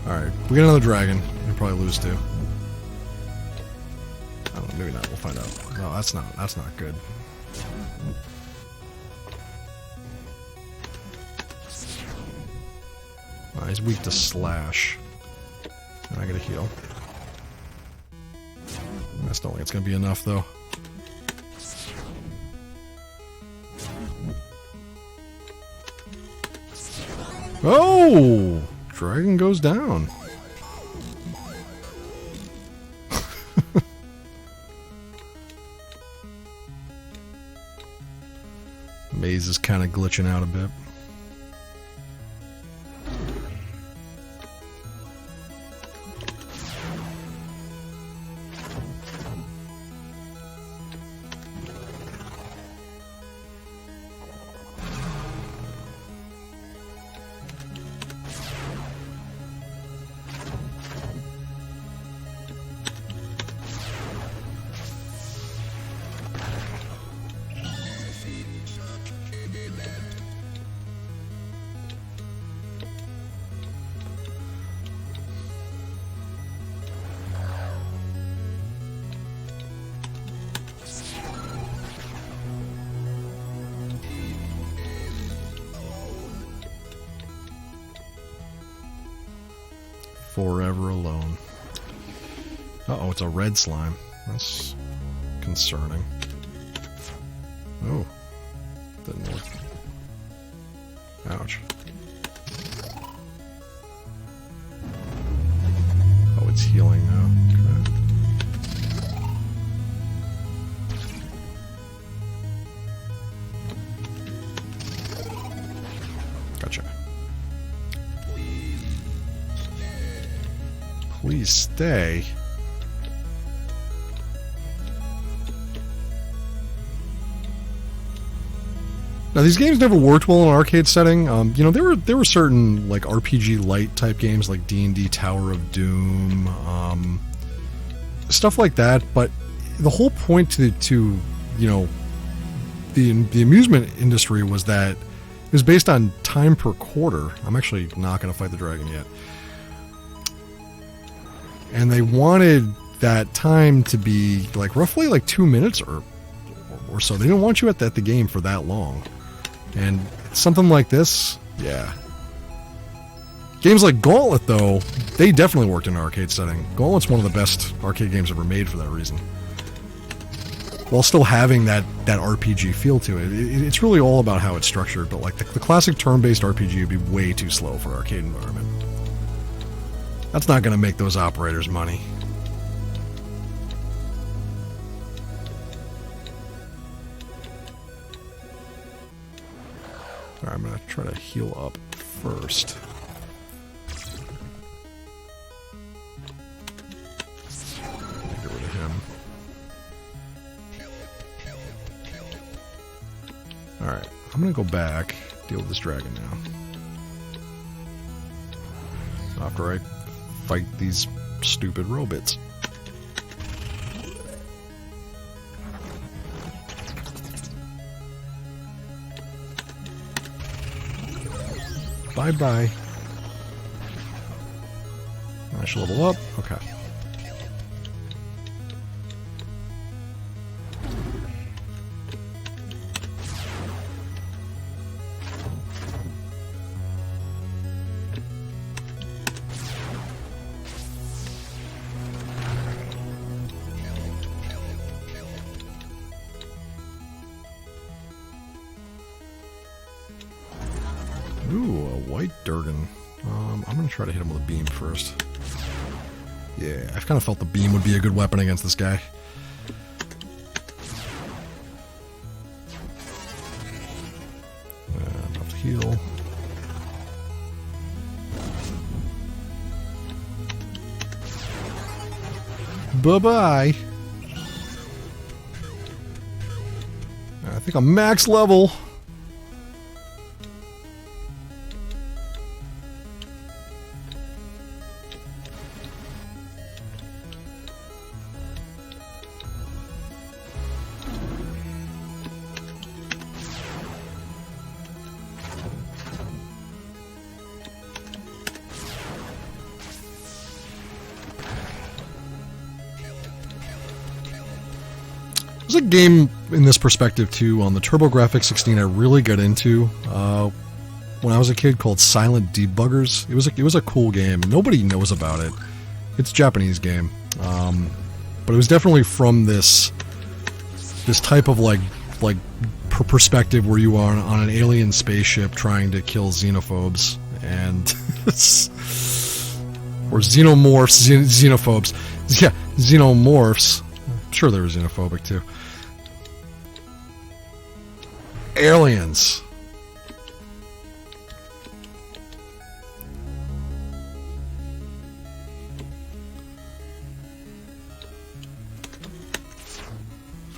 [SPEAKER 1] Alright, we get another dragon. We'll probably lose too. I don't know, maybe not, we'll find out. No, that's not good. He's weak to slash. And I gotta heal. I just don't think it's gonna be enough though. Oh! Dragon goes down. Maze is kind of glitching out a bit. Forever alone. Uh-oh, it's a red slime. That's concerning. Oh. Didn't work. Ouch. Oh, it's healing now. Okay. Gotcha. Please stay. Now, these games never worked well in an arcade setting. You know, there were certain like RPG light type games like D&D Tower of Doom, stuff like that. But the whole point to you know the amusement industry was that it was based on time per quarter. I'm actually not going to fight the dragon yet, and they wanted that time to be like roughly like 2 minutes or so. They didn't want you at the game for that long. And something like this, yeah. Games like Gauntlet, though, they definitely worked in an arcade setting. Gauntlet's one of the best arcade games ever made for that reason. While still having that RPG feel to it. It's really all about how it's structured, but like the classic turn-based RPG would be way too slow for an arcade environment. That's not going to make those operators money. Alright, I'm going to try to heal up first. Get rid of him. Alright, I'm going to go back, deal with this dragon now. After I fight these stupid robots. Bye-bye. I should level up. Okay. Ooh, a white Durgan. I'm going to try to hit him with a beam first. Yeah, I've kind of felt the beam would be a good weapon against this guy. Enough to heal. Bye-bye. I think I'm max level. There's a game in this perspective too on the TurboGrafx 16 I really got into when I was a kid called Silent Debuggers. It was a cool game. Nobody knows about it. It's a Japanese game, but it was definitely from this type of like perspective where you are on an alien spaceship trying to kill xenophobes and or xenomorphs, xenophobes. Yeah, xenomorphs. I'm sure they were xenophobic too. Aliens.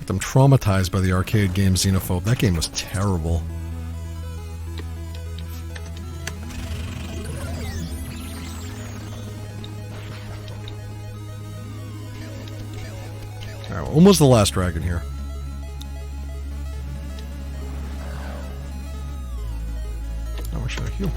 [SPEAKER 1] I'm traumatized by the arcade game Xenophobe. That game was terrible. Alright, almost the last dragon here. Now where should I heal?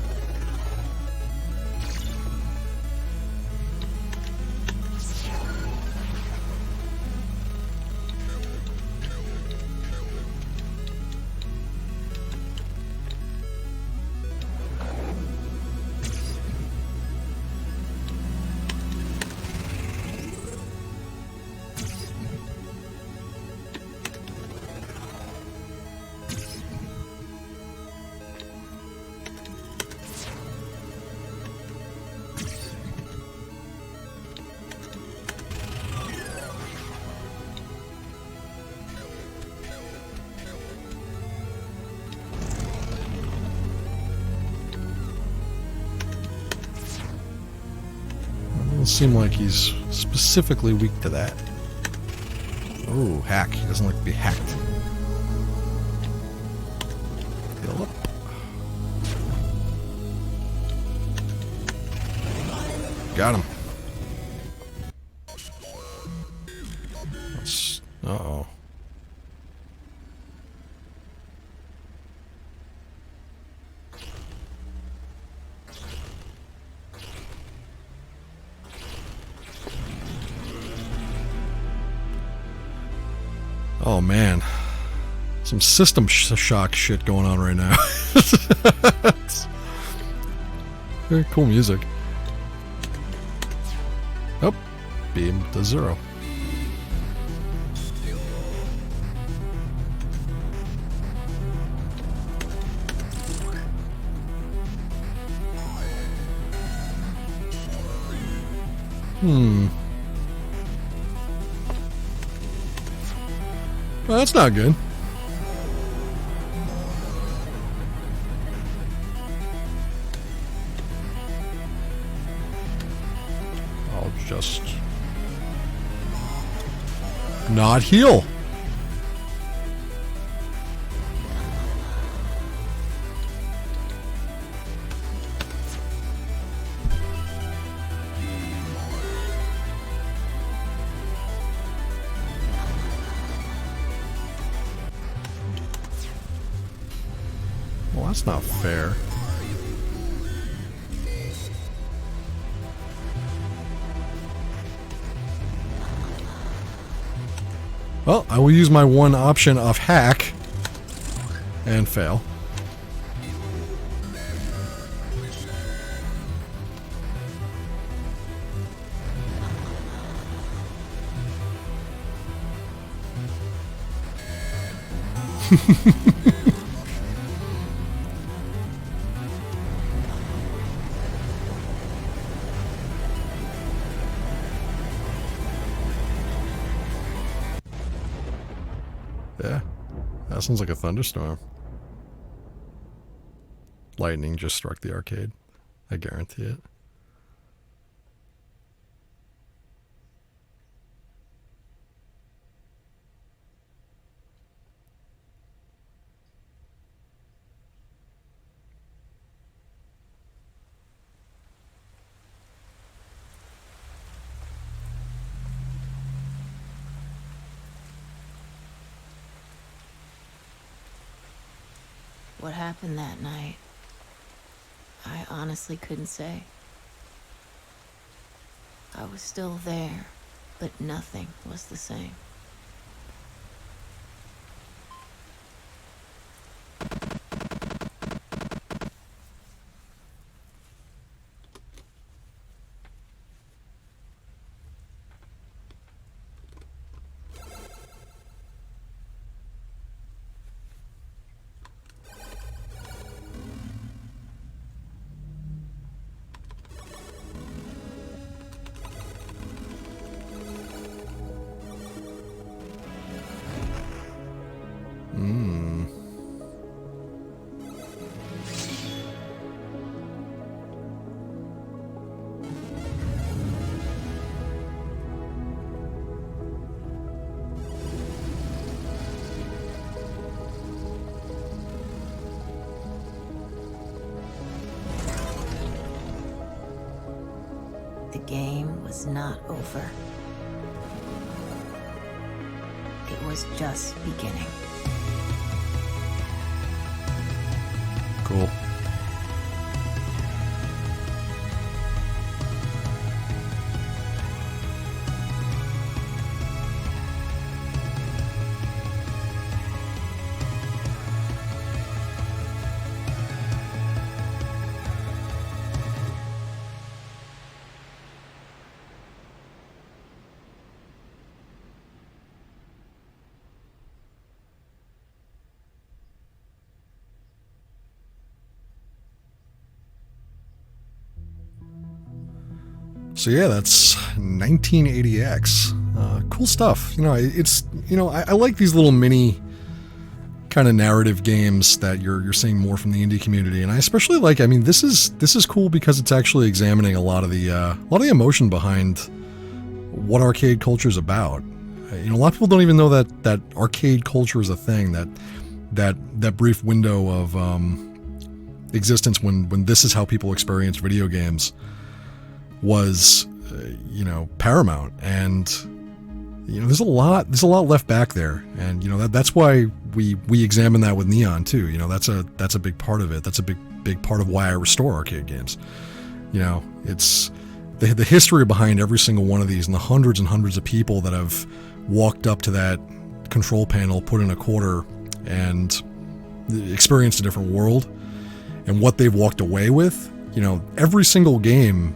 [SPEAKER 1] seem like he's specifically weak to that. Oh, hack. He doesn't like to be hacked. Heal up. Got him. Uh-oh. Oh man, some system shock shit going on right now. Very cool music. Oh, beam to 0. Well, that's not good. I'll just not heal. Well, that's not fair. Well, I will use my one option of hack and fail. Yeah, that sounds like a thunderstorm. Lightning just struck the arcade. I guarantee it.
[SPEAKER 2] What happened that night? I honestly couldn't say. I was still there, but nothing was the same. The game was not over. It was just beginning.
[SPEAKER 1] Cool. So yeah, that's 1980X. Cool stuff. You know, it's, you know, I like these little mini kind of narrative games that you're seeing more from the indie community. And I especially like, I mean, this is cool because it's actually examining a lot of the emotion behind what arcade culture is about. You know, a lot of people don't even know that arcade culture is a thing, that brief window of existence when this is how people experience video games was paramount. And there's a lot left back there, and that's why we examine that with Neon too. That's a big part of it. That's a big part of why I restore arcade games. It's the history behind every single one of these, and the hundreds and hundreds of people that have walked up to that control panel, put in a quarter, and experienced a different world, and what they've walked away with. Every single game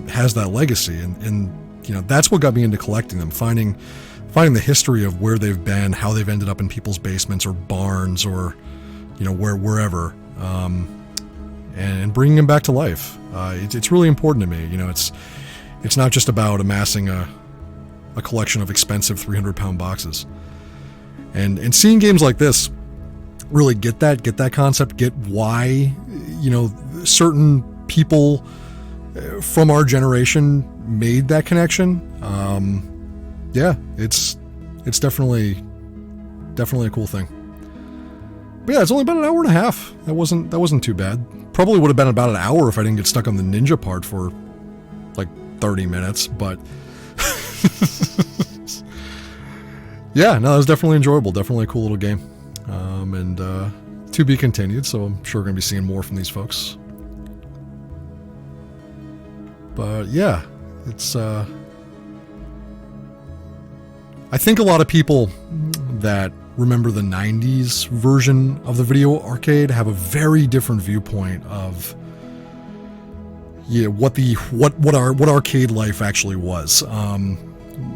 [SPEAKER 1] has that legacy, and that's what got me into collecting them, finding the history of where they've been, how they've ended up in people's basements or barns or wherever, and bringing them back to life. It's really important to me. It's not just about amassing a collection of expensive 300-pound boxes, and seeing games like this really get that concept, get why certain people from our generation made that connection. It's definitely a cool thing. But yeah, it's only about an hour and a half. That wasn't too bad. Probably would have been about an hour if I didn't get stuck on the ninja part for like 30 minutes, but yeah, no, it was definitely enjoyable. Definitely a cool little game. And to be continued, so I'm sure we're going to be seeing more from these folks. But yeah, it's I think a lot of people that remember the 90s version of the video arcade have a very different viewpoint of what arcade life actually was.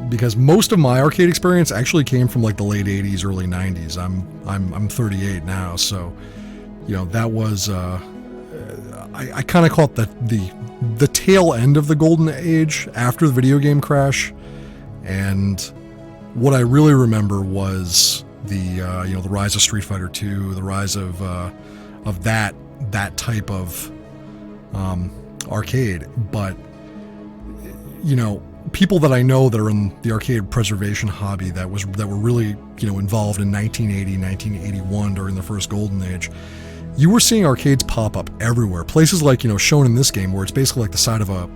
[SPEAKER 1] Because most of my arcade experience actually came from like the late 80s, early 90s. I'm 38 now, so that was I kind of call it the tail end of the golden age after the video game crash. And what I really remember was the rise of Street Fighter 2, the rise of that type of arcade. But people that I know that are in the arcade preservation hobby that were really involved in 1980, 1981 during the first golden age, you were seeing arcades pop up everywhere. Places like shown in this game, where it's basically like the side of a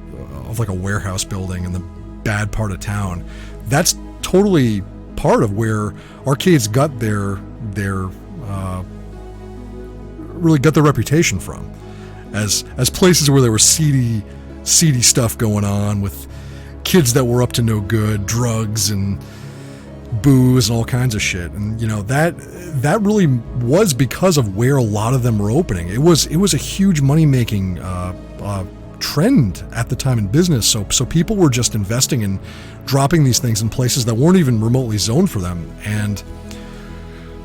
[SPEAKER 1] warehouse building in the bad part of town. That's totally part of where arcades got their reputation from, as places where there was seedy stuff going on with kids that were up to no good, drugs and booze and all kinds of shit. And that really was because of where a lot of them were opening. It was a huge money making trend at the time in business. So people were just investing in dropping these things in places that weren't even remotely zoned for them. And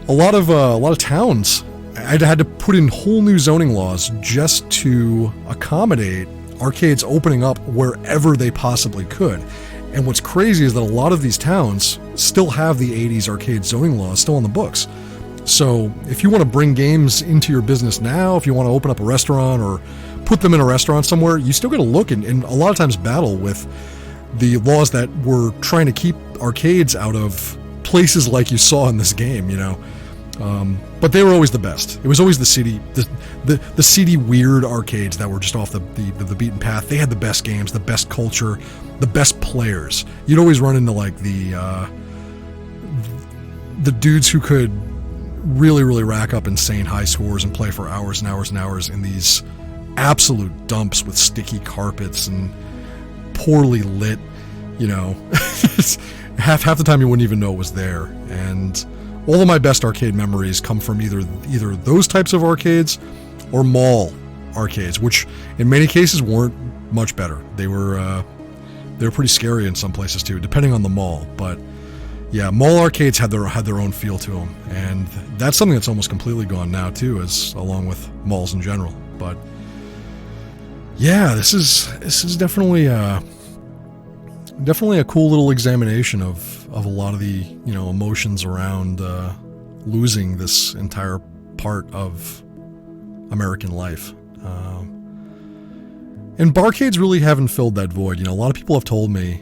[SPEAKER 1] a lot of towns, I had to put in whole new zoning laws just to accommodate arcades opening up wherever they possibly could. And what's crazy is that a lot of these towns still have the 80s arcade zoning laws still on the books. So if you want to bring games into your business now, if you want to open up a restaurant or put them in a restaurant somewhere, you still got to look and a lot of times battle with the laws that were trying to keep arcades out of places like you saw in this game, but they were always the best. It was always the seedy weird arcades that were just off the beaten path. They had the best games, the best culture, the best players. You'd always run into like the dudes who could really rack up insane high scores and play for hours and hours and hours in these absolute dumps with sticky carpets and poorly lit, half the time you wouldn't even know it was there. And all of my best arcade memories come from either those types of arcades or mall arcades, which in many cases weren't much better. They were pretty scary in some places too, depending on the mall. But yeah, mall arcades had their own feel to them, and that's something that's almost completely gone now too, along with malls in general. But yeah, this is definitely a cool little examination of a lot of the emotions around losing this entire part of American life. And barcades really haven't filled that void. You know, a lot of people have told me,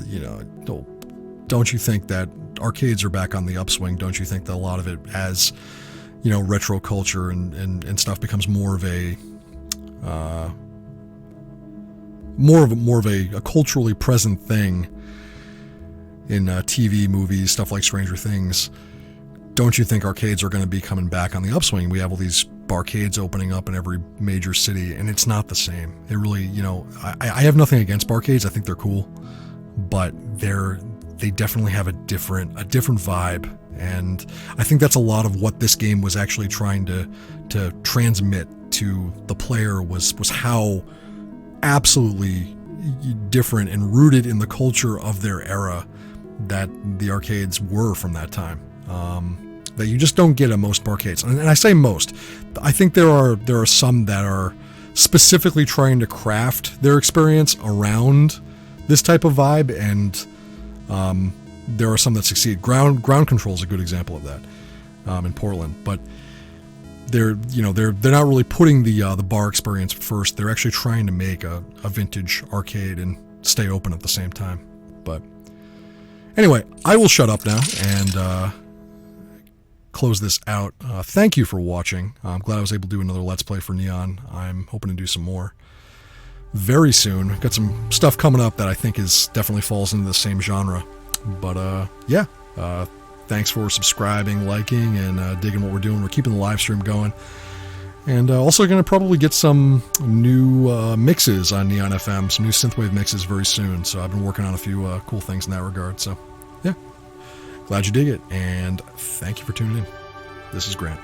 [SPEAKER 1] you know, don't you think that arcades are back on the upswing? Don't you think that a lot of it, as, you know, retro culture and stuff becomes more of a culturally present thing in TV, movies, stuff like Stranger Things? Don't you think arcades are going to be coming back on the upswing? We have all these barcades opening up in every major city, and it's not the same. It really, you know, I have nothing against barcades. I think they're cool, but they definitely have a different vibe, and I think that's a lot of what this game was actually trying to transmit to the player was how absolutely different and rooted in the culture of their era that the arcades were from that time. That you just don't get at most barcades. And I say most. I think there are some that are specifically trying to craft their experience around this type of vibe, and there are some that succeed. Ground Control is a good example of that in Portland, but they're not really putting the bar experience first. They're actually trying to make a vintage arcade and stay open at the same time. But anyway, I will shut up now and close this out. Thank you for watching. I'm glad I was able to do another Let's Play for Neon. I'm hoping to do some more very soon. Got some stuff coming up that I think definitely falls into the same genre. But yeah, thanks for subscribing, liking, and digging what we're doing. We're keeping the live stream going. And also going to probably get some new mixes on Neon FM, some new synthwave mixes very soon. So I've been working on a few cool things in that regard. So yeah, glad you dig it, and thank you for tuning in. This is Grant.